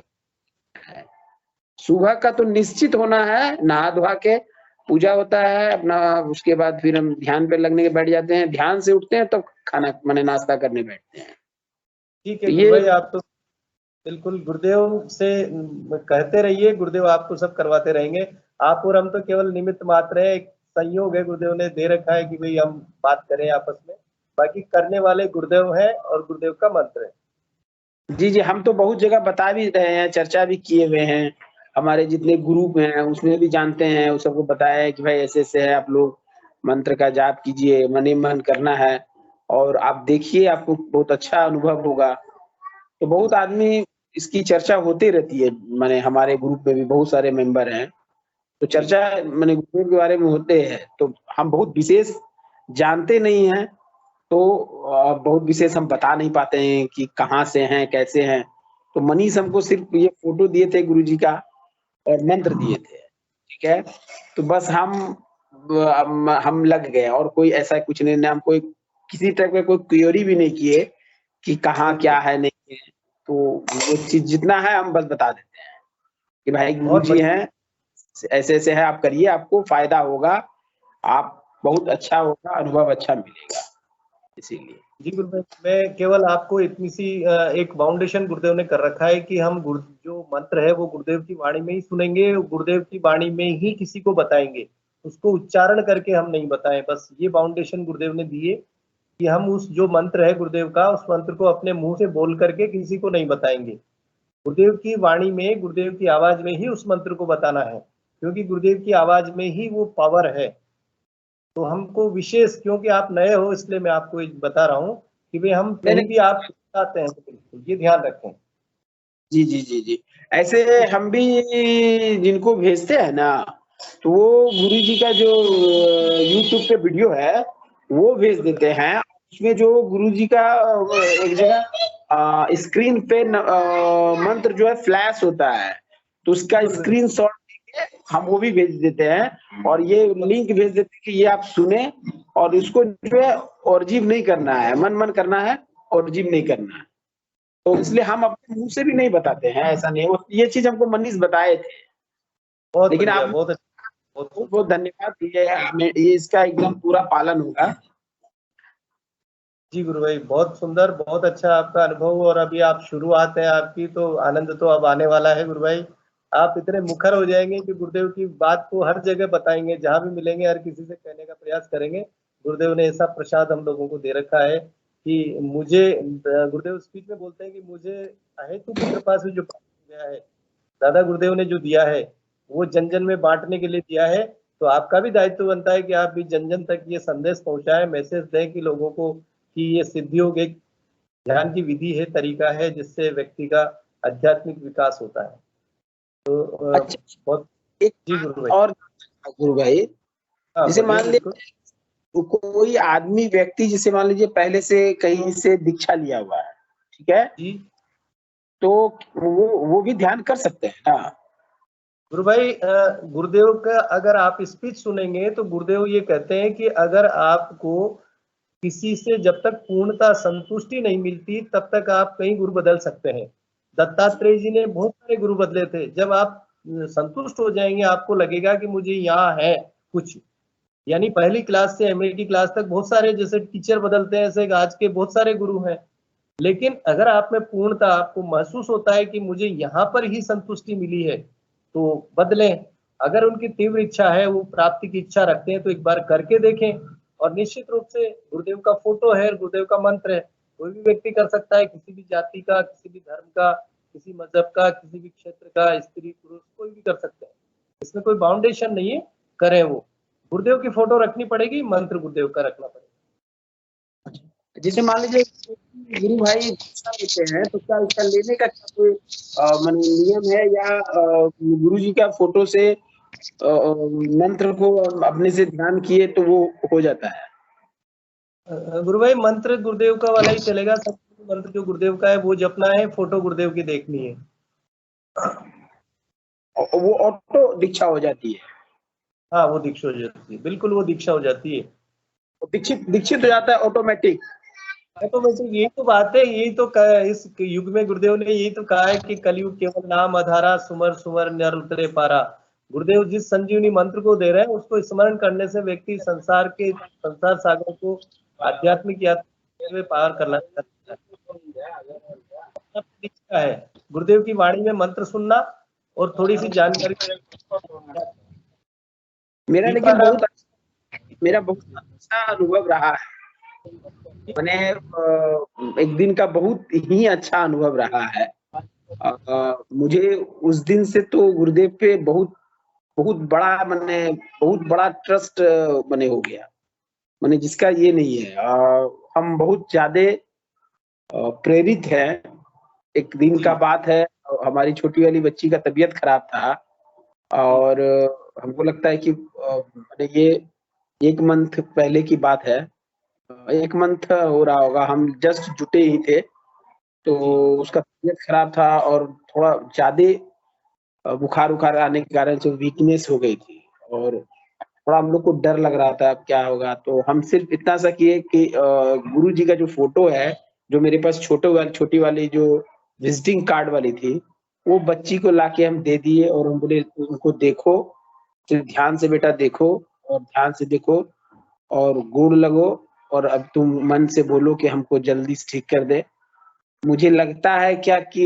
सुबह का तो निश्चित होना है, नहा धोआ के पूजा होता है अपना, उसके बाद फिर हम ध्यान पे लगने के बैठ जाते हैं, ध्यान से उठते हैं तो खाना मैंने नाश्ता करने बैठते हैं। ठीक है गुरु भाई, आप तो बिल्कुल गुरुदेव से कहते रहिए, गुरुदेव आपको सब करवाते रहेंगे। आप और हम तो केवल निमित्त मात्र है, एक संयोग है, गुरुदेव ने दे रखा है कि भाई हम बात करें आपस में। बाकी करने वाले गुरुदेव हैं और गुरुदेव का मंत्र है। जी, हम तो बहुत जगह बता भी रहे हैं, चर्चा भी किए हुए हैं, हमारे जितने ग्रुप हैं उसमें भी जानते हैं, उस सबको बताया है कि भाई ऐसे-ऐसे है, आप लोग मंत्र का जाप कीजिए, मने मन करना है और आप देखिए आपको बहुत अच्छा अनुभव होगा। तो बहुत आदमी इसकी चर्चा होती रहती है, माने हमारे ग्रुप में भी बहुत सारे मेंबर हैं, तो चर्चा माने गुरुदेव के बारे में होते हैं, तो हम बहुत विशेष जानते नहीं हैं, तो बहुत विशेष हम बता नहीं पाते हैं कि कहाँ से हैं, कैसे हैं। तो मनीष हमको सिर्फ ये फ़ोटो दिए थे गुरुजी का और मंत्र दिए थे, ठीक है? तो बस हम लग गए और कोई ऐसा कुछ नहीं, ना हम कोई किसी टाइप का कोई क्वेरी भी नहीं किए कि कहाँ क्या है, नहीं है। तो वो चीज़ जितना है हम बस बता देते हैं कि भाई गुरुजी हैं, ऐसे-ऐसे है, आप करिए, आपको फ़ायदा होगा, आप बहुत अच्छा होगा, अनुभव अच्छा मिलेगा, इसीलिए। जी गुरुदेव, मैं केवल आपको इतनी सी एक फाउंडेशन गुरुदेव ने कर रखा है कि हम जो मंत्र है वो गुरुदेव की वाणी में ही सुनेंगे, गुरुदेव की वाणी में ही किसी को बताएंगे, उसको उच्चारण करके हम नहीं बताएं। बस ये फाउंडेशन गुरुदेव ने दी है कि हम उस जो मंत्र है गुरुदेव का, उस मंत्र को अपने मुंह से बोल करके किसी को नहीं बताएंगे। गुरुदेव की वाणी में, गुरुदेव की आवाज में ही उस मंत्र को बताना है, क्योंकि गुरुदेव की आवाज में ही वो पावर है। तो हमको विशेष, क्योंकि आप नए हो इसलिए मैं आपको बता रहा हूँ कि भाई हम कहीं भी आप आते हैं तो बिल्कुल ये ध्यान रखें। जी, जी, जी, जी। ऐसे हम भी जिनको भेजते हैं ना, तो वो गुरुजी का जो यूट्यूब पे वीडियो है, वो भेज देते हैं। उसमें जो गुरुजी का एक जगह स्क्रीन पे मंत्र जो है फ्लैश होता है, तो उसका स्क्रीनशॉट लेके हम वो भी भेज देते हैं और ये लिंक भेज देते हैं कि ये आप सुने और इसको जो है ऑर्जिव नहीं करना है, मन करना है, ऑर्जिव नहीं करना है। तो इसलिए हम अपने मुंह से भी नहीं बताते हैं, ऐसा नहीं है। ये चीज हमको मनीष बताए थे, लेकिन आप बहुत धन्यवाद, ये इसका एकदम पूरा पालन होगा। जी गुरु भाई, बहुत सुंदर, बहुत अच्छा आपका अनुभव, और अभी आप शुरुआत है आपकी, तो आनंद तो अब आने वाला है गुरु भाई। आप इतने मुखर हो जाएंगे कि गुरुदेव की बात को हर जगह बताएंगे, जहां भी मिलेंगे हर किसी से कहने का प्रयास करेंगे। गुरुदेव ने ऐसा प्रसाद हम लोगों को दे रखा है कि मुझे, गुरुदेव स्पीच में बोलते हैं कि मुझे अहेतु की कृपा से जो गया है, दादा गुरुदेव ने जो दिया है वो जन जन में बांटने के लिए दिया है। तो आपका भी दायित्व बनता है कि आप भी जन जन तक ये संदेश पहुंचाएं, मैसेज दें कि लोगों को कि ये सिद्धियोग एक ध्यान की विधि है, तरीका है, जिससे व्यक्ति का आध्यात्मिक विकास होता है। तो बहुत जी गुरु भाई। और गुरु भाई, जैसे मान लीजिए कोई आदमी व्यक्ति, जैसे मान लीजिए पहले से कहीं से दीक्षा लिया हुआ है, ठीक है जी, तो वो भी ध्यान कर सकते हैं ना गुरु भाई? गुरुदेव का अगर आप स्पीच सुनेंगे तो गुरुदेव ये कहते हैं कि अगर आपको किसी से जब तक पूर्णता संतुष्टि नहीं मिलती तब तक आप कई गुरु बदल सकते हैं। दत्तात्रेय जी ने बहुत सारे गुरु बदले थे। जब आप संतुष्ट हो जाएंगे, आपको लगेगा कि मुझे यहाँ है कुछ, यानी पहली क्लास से एमए की क्लास तक बहुत सारे जैसे टीचर बदलते हैं, ऐसे आज के बहुत सारे गुरु हैं। लेकिन अगर आप में पूर्णता आपको महसूस होता है कि मुझे यहाँ पर ही संतुष्टि मिली है, तो बदलें। अगर उनकी तीव्र इच्छा है, वो प्राप्ति की इच्छा रखते हैं, तो एक बार करके देखें। और निश्चित रूप से गुरुदेव का फोटो है, गुरुदेव का मंत्र है, कोई भी व्यक्ति कर सकता है, किसी भी जाति का, किसी भी धर्म का, किसी मजहब का, किसी भी क्षेत्र का, स्त्री पुरुष कोई भी कर सकते हैं। इसमें कोई बाउंडेशन नहीं है, करें वो। गुरुदेव की फोटो रखनी पड़ेगी, मंत्र गुरुदेव का रखना पड़ेगा। जैसे मान लीजिए गुरु भाई दीक्षा लेते हैं, तो क्या इसका लेने का क्या कोई नियम है, या गुरु जी का फोटो से मंत्र को अपने से ध्यान किए तो वो हो जाता है? गुरु भाई, मंत्र गुरुदेव का वाला ही चलेगा। सब मंत्र जो गुरुदेव का है वो जपना है, फोटो गुरुदेव की देखनी है। वो ऑटो दीक्षा हो जाती है? हाँ, वो दीक्षा हो जाती है, बिल्कुल वो दीक्षा हो जाती है। दीक्षित हो जाता है ऑटोमेटिक। यही तो बात है, यही तो इस युग में गुरुदेव ने यही तो कहा है कि कलयुग केवल नाम आधारा, सुमर सुमर नर उतरे पारा। गुरुदेव जिस संजीवनी मंत्र को दे रहे हैं उसको स्मरण करने से व्यक्ति संसार सागर को आध्यात्मिक यात्रा में पार करना चाहता है। गुरुदेव की वाणी में मंत्र सुनना और थोड़ी सी जानकारी। मेरा बहुत अच्छा अनुभव रहा है, मैंने एक दिन का बहुत ही अच्छा अनुभव रहा है। मुझे उस दिन से तो गुरुदेव पे बहुत बहुत बड़ा बहुत बड़ा ट्रस्ट मने हो गया, मने जिसका ये नहीं है। हम बहुत ज्यादा प्रेरित हैं। एक दिन का बात है, हमारी छोटी वाली बच्ची का तबीयत खराब था और हमको लगता है कि ये 1 मंथ पहले की बात है, 1 मंथ हो रहा होगा, हम जस्ट जुटे ही थे, तो उसका तबीयत खराब था और थोड़ा ज्यादा बुखार आने के कारण से वीकनेस हो गई थी और थोड़ा हम लोग को डर लग रहा था क्या होगा। तो हम सिर्फ इतना सा किए कि गुरु जी का जो फोटो है, जो मेरे पास छोटी वाली जो विजिटिंग कार्ड वाली थी, वो बच्ची को लाके हम दे दिए और हम बोले उनको देखो, सिर्फ ध्यान से बेटा देखो और ध्यान से देखो और गुड़ लगो और अब तुम मन से बोलो कि हमको जल्दी से ठीक कर दे। मुझे लगता है क्या कि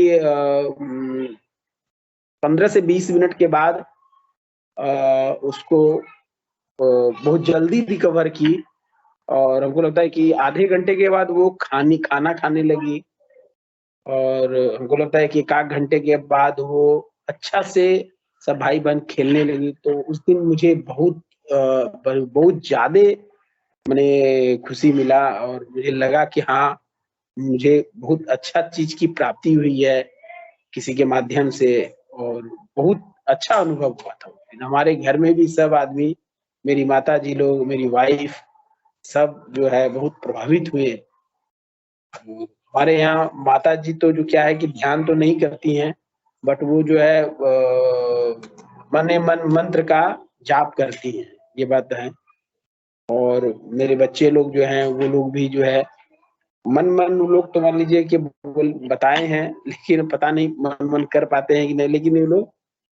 15 से 20 मिनट के बाद उसको बहुत जल्दी रिकवर की और हमको लगता है कि आधे घंटे के बाद वो खाना खाने लगी और हमको लगता है कि 1 घंटे के बाद वो अच्छा से सब भाई बहन खेलने लगी। तो उस दिन मुझे बहुत ज्यादा मैंने खुशी मिला और मुझे लगा कि हाँ, मुझे बहुत अच्छा चीज की प्राप्ति हुई है किसी के माध्यम से और बहुत अच्छा अनुभव हुआ था। हमारे घर में भी सब आदमी, मेरी माता जी लोग, मेरी वाइफ, सब जो है बहुत प्रभावित हुए। हमारे यहाँ माता जी तो जो क्या है कि ध्यान तो नहीं करती हैं, बट वो जो है मन मंत्र का जाप करती हैं, ये बात है। और मेरे बच्चे लोग जो हैं वो लोग भी जो है मन लोग तो मान लीजिए कि बताए हैं, लेकिन पता नहीं मन कर पाते हैं कि नहीं, लेकिन ये लोग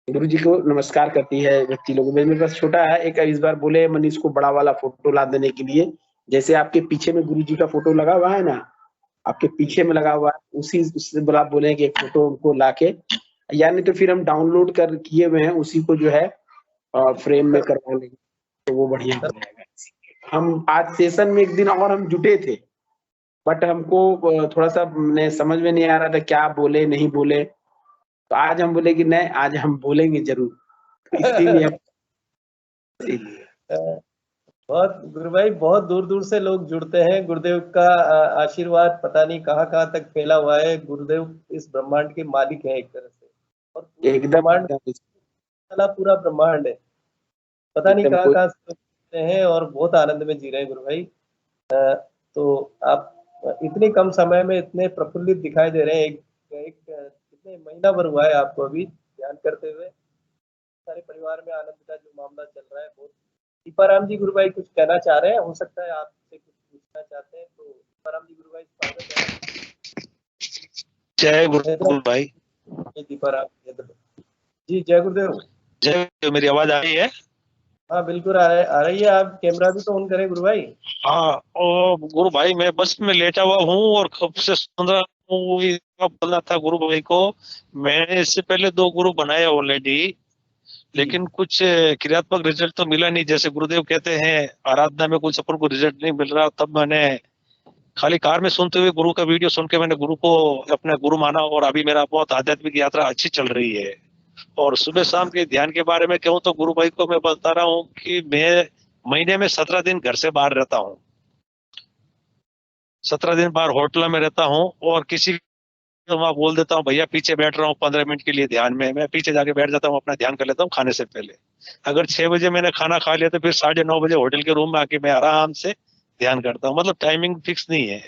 गुरु जी को नमस्कार करती है बच्ची लोग। मेरे पास छोटा है, एक इस बार बोले मनीष को बड़ा वाला फोटो ला देने के लिए, जैसे आपके पीछे में गुरु जी का फोटो लगा हुआ है ना, आपके पीछे में लगा हुआ है, उससे बोला बोले कि एक फोटो उनको लाके, या नहीं तो फिर हम डाउनलोड कर किए हुए हैं, उसी को जो है फ्रेम में करवा लेंगे तो वो बढ़िया हो जाएगा। हम आज सेशन में एक दिन और हम जुटे थे, बट हमको थोड़ा सा समझ में नहीं आ रहा था क्या बोले नहीं बोले, तो आज हम बोले कि नहीं, आज हम बोलेंगे जरूर, तो इसीलिए बहुत गुरु भाई, बहुत दूर दूर से लोग जुड़ते हैं। गुरुदेव का आशीर्वाद पता नहीं कहाँ कहाँ तक फैला हुआ है। गुरुदेव इस ब्रह्मांड के मालिक हैं एक तरह से, और पूरा ब्रह्मांड है, पता नहीं कहाँ कहाँ से जुड़ते हैं और बहुत आनंद में जी रहे हैं गुरु भाई। तो आप इतने कम समय में इतने प्रफुल्लित दिखाई दे रहे हैं। एक कितने महीना भर हुआ है आपको अभी ध्यान करते हुए? सारे परिवार में आनंद का जो मामला चल रहा है बहुत। दीपाराम जी गुरु भाई कुछ कहना चाह रहे हैं, हो सकता है आपसे कुछ पूछना चाहते हैं, तो दीपाराम जी गुरु भाई स्वागत है। जय गुरु भाई। दीपाराम जी, जय गुरुदेव। जय, मेरी आवाज आ रही है? हाँ बिल्कुल आ रही है। आप कैमरा भी तो ऑन करें गुरु भाई। हाँ, और गुरु भाई मैं बस में लेटा हुआ हूँ और कब से सुन रहा हूँ, बोलना था गुरु भाई को। मैंने इससे पहले 2 गुरु बनाए ऑलरेडी, लेकिन कुछ क्रियात्मक रिजल्ट तो मिला नहीं। जैसे गुरुदेव कहते हैं आराधना में कुछ अपन को रिजल्ट नहीं मिल रहा, तब मैंने खाली कार में सुनते हुए गुरु का वीडियो सुन के मैंने गुरु को अपना गुरु माना और अभी मेरा बहुत आध्यात्मिक यात्रा अच्छी चल रही है। और सुबह शाम के ध्यान के बारे में कहूँ तो गुरु भाई को मैं बता रहा हूँ कि मैं महीने में 17 दिन घर से बाहर रहता हूँ, 17 दिन बाहर होटल में रहता हूँ और किसी तो मैं बोल देता हूँ भैया पीछे बैठ रहा हूँ 15 मिनट के लिए ध्यान में, मैं पीछे जाके बैठ जाता हूँ, अपना ध्यान कर लेता हूँ खाने से पहले। अगर 6 बजे मैंने खाना खा लिया तो फिर 9:30 बजे होटल के रूम में आके मैं आराम से ध्यान करता हूँ। मतलब टाइमिंग फिक्स नहीं है,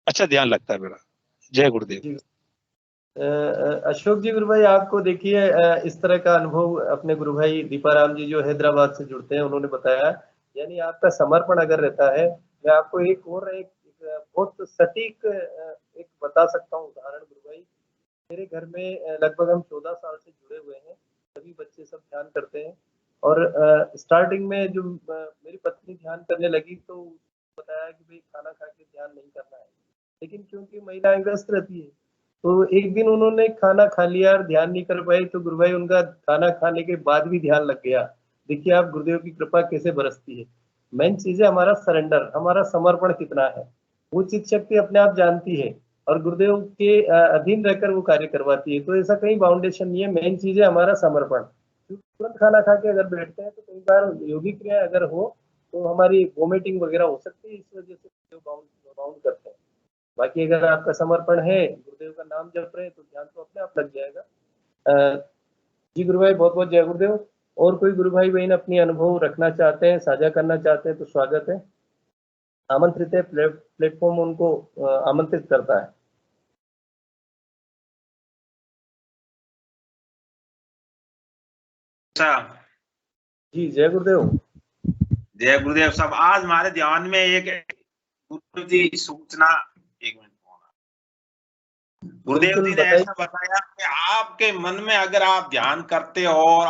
अच्छा ध्यान लगता है मेरा। जय गुरुदेव। अशोक जी गुरु भाई, आपको देखिए इस तरह का अनुभव अपने गुरु भाई दीपाराम जी जो हैदराबाद से जुड़ते हैं उन्होंने बताया, यानी आपका समर्पण अगर रहता है। मैं आपको एक और एक बहुत सटीक एक बता सकता हूँ उदाहरण गुरु भाई। मेरे घर में लगभग हम 14 साल से जुड़े हुए हैं, सभी बच्चे सब ध्यान करते हैं और स्टार्टिंग में जो मेरी पत्नी ध्यान करने लगी तो बताया कि भाई खाना खा के ध्यान नहीं करना है, लेकिन क्योंकि महिलाएं व्यस्त रहती है तो एक दिन उन्होंने खाना खा लिया और ध्यान नहीं कर पाई, तो गुरु भाई उनका खाना खाने के बाद भी ध्यान लग गया। देखिए आप गुरुदेव की कृपा कैसे बरसती है। मेन चीज है हमारा सरेंडर, हमारा समर्पण कितना है, वो चित्त शक्ति अपने आप जानती है। और गुरुदेव के अधीन रहकर वो कार्य करवाती है। तो ऐसा कहीं बाउंडेशन नहीं है, मेन चीज है हमारा समर्पण। तुरंत खाना खा के अगर बैठते हैं तो कई बार योगिक क्रिया अगर हो तो हमारी वोमिटिंग वगैरह हो सकती है, इस वजह से गुरुदेव बाउंड करते हैं। बाकी अगर आपका समर्पण है, गुरुदेव का नाम जप रहे हैं तो ध्यान तो अपने आप लग जाएगा। जी गुरु भाई, बहुत बहुत जय गुरुदेव। और कोई गुरु भाई बहन अपनी अनुभव रखना चाहते हैं, साझा करना चाहते हैं तो स्वागत है, आमंत्रित है। प्लेटफॉर्म उनको आमंत्रित करता है। जी जय गुरुदेव। जय गुरुदेव साहब। आज हमारे ध्यान में एक गुरुदेव जी सूचना, एक मिनट, गुरुदेव जी ने ऐसा बताया कि आपके मन में अगर आप ध्यान करते हो और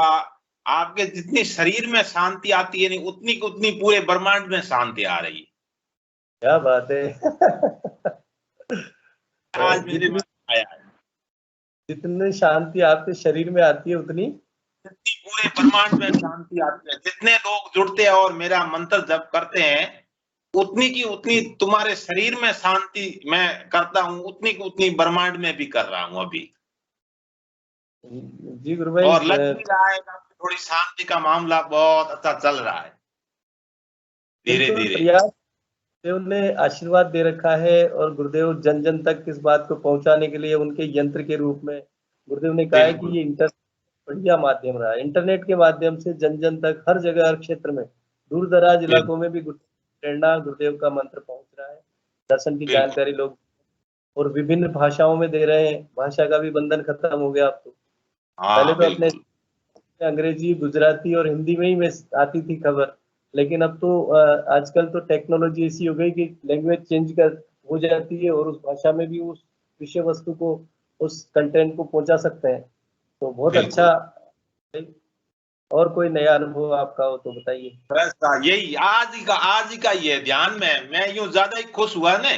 आपके जितनी शरीर में शांति आती है नहीं उतनी की उतनी पूरे ब्रह्मांड में शांति आ रही है। क्या बात है। आज मेरे मन में आया है। जितनी शांति आपके शरीर में आती है उतनी पूरे ब्रह्मांड में शांति आती है। जितने लोग जुड़ते हैं और मेरा मंत्र जप करते हैं उतनी की उतनी तुम्हारे शरीर में शांति मैं करता हूँ, उतनी की उतनी ब्रह्मांड में भी कर रहा हूँ अभी। जी गुरु भाई। और लग भी रहा है थोड़ी शांति का मामला बहुत अच्छा चल रहा है धीरे धीरे। गुरुदेव ने आशीर्वाद दे रखा है और गुरुदेव जन जन तक इस बात को पहुंचाने के लिए उनके यंत्र के रूप में गुरुदेव ने कहा है कि ये इंटरनेट बढ़िया माध्यम रहा है। इंटरनेट के माध्यम से जन जन तक हर जगह, हर क्षेत्र में, दूर दराज इलाकों में भी प्रेरणा गुरुदेव का मंत्र पहुंच रहा है। दर्शन की जानकारी लोग और विभिन्न भाषाओं में दे रहे हैं। भाषा का भी बंधन खत्म हो गया अब तो। पहले तो अपने अंग्रेजी, गुजराती और हिंदी में ही आती थी खबर, लेकिन अब तो आजकल तो टेक्नोलॉजी ऐसी हो गई कि लैंग्वेज चेंज कर हो जाती है और उस भाषा में भी उस विषय वस्तु को, उस कंटेंट को पहुंचा सकते हैं। तो बहुत अच्छा। और कोई नया अनुभव आपका हो तो बताइए। यही आज ही का ये ध्यान में मैं यूं ज्यादा ही खुश हुआ ने,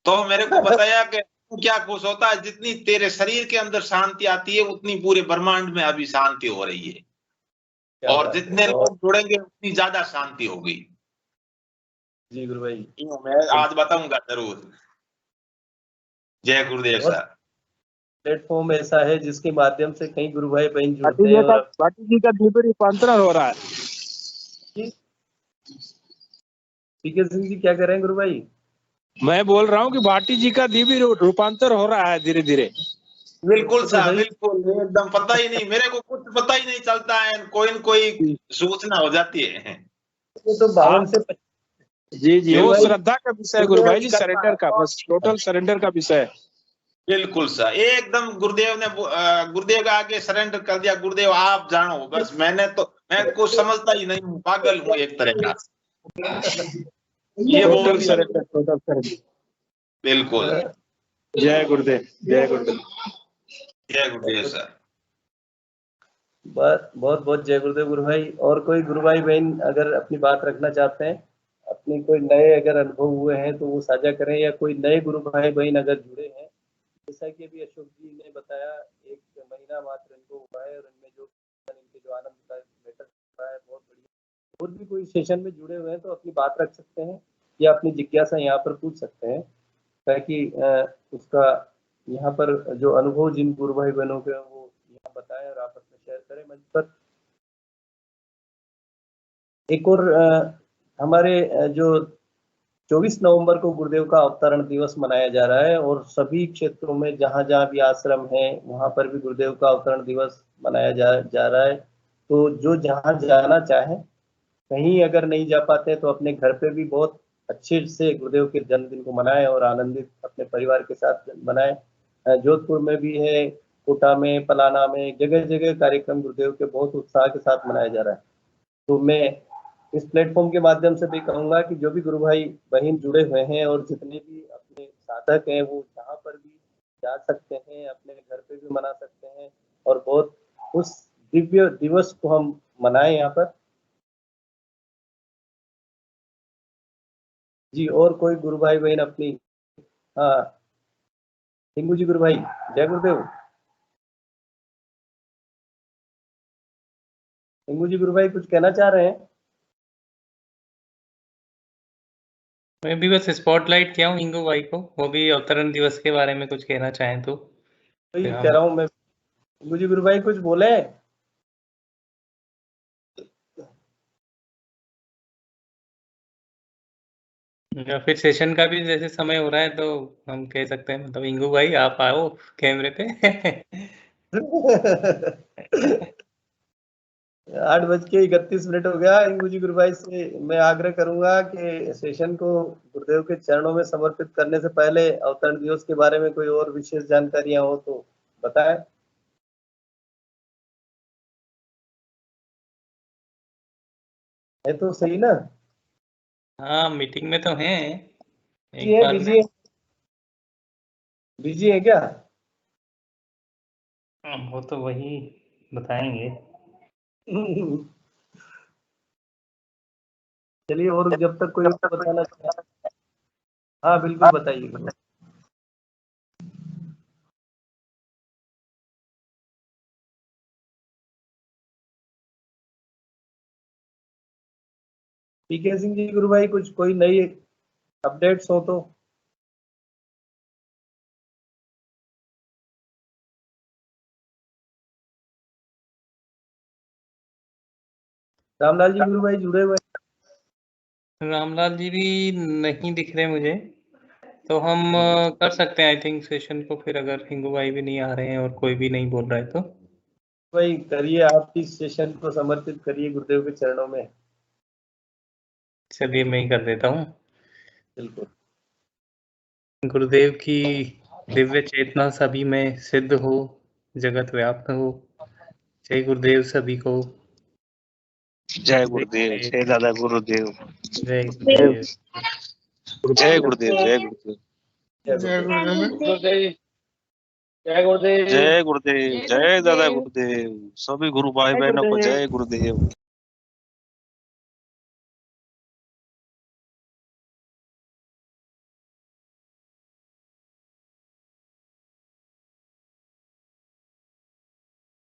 तो मेरे को बताया कि क्या खुश होता है, जितनी तेरे शरीर के अंदर शांति आती है उतनी पूरे ब्रह्मांड में अभी शांति हो रही है और जितने लोग जुड़ेंगे उतनी ज्यादा शांति होगी। जी गुरु भाई, मैं आज बताऊंगा जरूर। जय गुरुदेव सर। प्लेटफॉर्म ऐसा है जिसके माध्यम से कई गुरु भाई बहन जुड़ते हैं और भाटी जी का दिव्य रूपांतरण हो रहा है। ठीक है सिंह जी, क्या कर रहे हैं गुरु भाई? मैं बोल रहा हूँ कि भाटी जी का दिव्य रूपांतर हो रहा है धीरे धीरे। बिल्कुल सर, बिल्कुल एकदम पता ही नहीं, मेरे को कुछ पता ही नहीं चलता है, कोई न कोई सूचना हो जाती है। तो 52 से जी वो श्रद्धा का विषय है गुरु भाई जी, सरेंडर का, बस टोटल सरेंडर का विषय है। बिल्कुल सर, एकदम गुरुदेव ने गुरुदेव के आगे सरेंडर कर दिया। गुरुदेव आप जानो, बस मैं कुछ समझता ही नहीं हूँ, पागल हूँ एक तरह का। ये टोटल सरेंडर। बिल्कुल। जय गुरुदेव, जय गुरुदेव, जय गुरुदेव सर। बहुत बहुत जय गुरुदेव गुरु भाई। और कोई गुरु भाई बहन अगर अपनी बात रखना चाहते हैं, अपने कोई नए अगर अनुभव हुए हैं तो वो साझा करें, या कोई नए गुरु भाई बहन अगर जुड़े हैं, जैसा कि अभी अशोक जी ने बताया 1 महीना मात्र इनको हुआ है और इनमें जो आनंद का मैटर हुआ है बहुत बढ़िया। और भी कोई सेशन में जुड़े हुए हैं तो अपनी बात रख सकते हैं या अपनी जिज्ञासा यहाँ पर पूछ सकते हैं, ताकि उसका यहाँ पर जो अनुभव जिन गुरु भाई बहनों के वो यहाँ बताएं और आपस में शेयर करें मंच पर। एक और हमारे जो 24 नवंबर को गुरुदेव का अवतरण दिवस मनाया जा रहा है और सभी क्षेत्रों में जहाँ जहाँ भी आश्रम है वहाँ पर भी गुरुदेव का अवतरण दिवस मनाया जा रहा है। तो जो जहाँ जाना चाहे, कहीं अगर नहीं जा पाते तो अपने घर पे भी बहुत अच्छे से गुरुदेव के जन्मदिन को मनाएं और आनंदित अपने परिवार के साथ मनाएं। जोधपुर में भी है, कोटा में, पलाना में, जगह जगह कार्यक्रम गुरुदेव के बहुत उत्साह के साथ मनाया जा रहा है। तो मैं इस प्लेटफॉर्म के माध्यम से भी कहूंगा कि जो भी गुरु भाई बहन जुड़े हुए हैं और जितने भी अपने साधक हैं वो जहाँ पर भी जा सकते हैं, अपने घर पे भी मना सकते हैं और बहुत उस दिव्य दिवस को हम मनाएं यहाँ पर। जी और कोई गुरु भाई बहन अपनी, हाँ हिंगू जी गुरु भाई, जय गुरुदेव। हिंगू जी गुरु भाई कुछ कहना चाह रहे हैं? मैं भी बस स्पॉटलाइट किया हूँ इंगू भाई को, वो भी अवतरण दिवस के बारे में कुछ कहना चाहें तो। वही कह रहा हूँ मैं, मुझे गुरु भाई कुछ बोले। या फिर सेशन का भी जैसे समय हो रहा है तो हम कह सकते हैं, मतलब इंगू भाई आप आओ कैमरे पे। 8:31 हो गया। इंगू जी गुरु भाई से मैं आग्रह करूंगा कि सेशन को गुरुदेव के चरणों में समर्पित करने से पहले अवतरण दिवस के बारे में कोई और विशेष जानकारियां हो तो बताएं। है तो सही ना? हाँ मीटिंग में तो हैं। एक है, बार बिजी है क्या? वो तो वही बताएंगे। चलिए, और जब तक कोई बताना चाहे। हाँ बिल्कुल बताइए। पीके सिंह जी गुरु भाई, कुछ कोई नई अपडेट्स हो तो? रामलाल जी गुरु भाई जुड़े हुए? रामलाल जी भी नहीं दिख रहे मुझे, तो हम कर सकते हैं आई थिंक सेशन को फिर, अगर हिंगू भाई भी नहीं आ रहे हैं और कोई भी नहीं बोल रहा है तो। भाई करिए, आप इस सेशन को समर्पित करिए गुरुदेव के चरणों में। चलिए मैं ही कर देता हूँ। बिल्कुल। गुरुदेव की दिव्य चेतना सभी में सिद्ध हो, जगत व्याप्त हो। जय गुरुदेव सभी को। जय गुरुदेव, जय दादा गुरुदेव, जय गुरुदेव, जय गुरुदेव, जय गुरुदेव, जय गुरुदेव, जय गुरुदेव, जय गुरुदेव, जय दादा गुरुदेव, सभी गुरु भाई बहनों को जय गुरुदेव।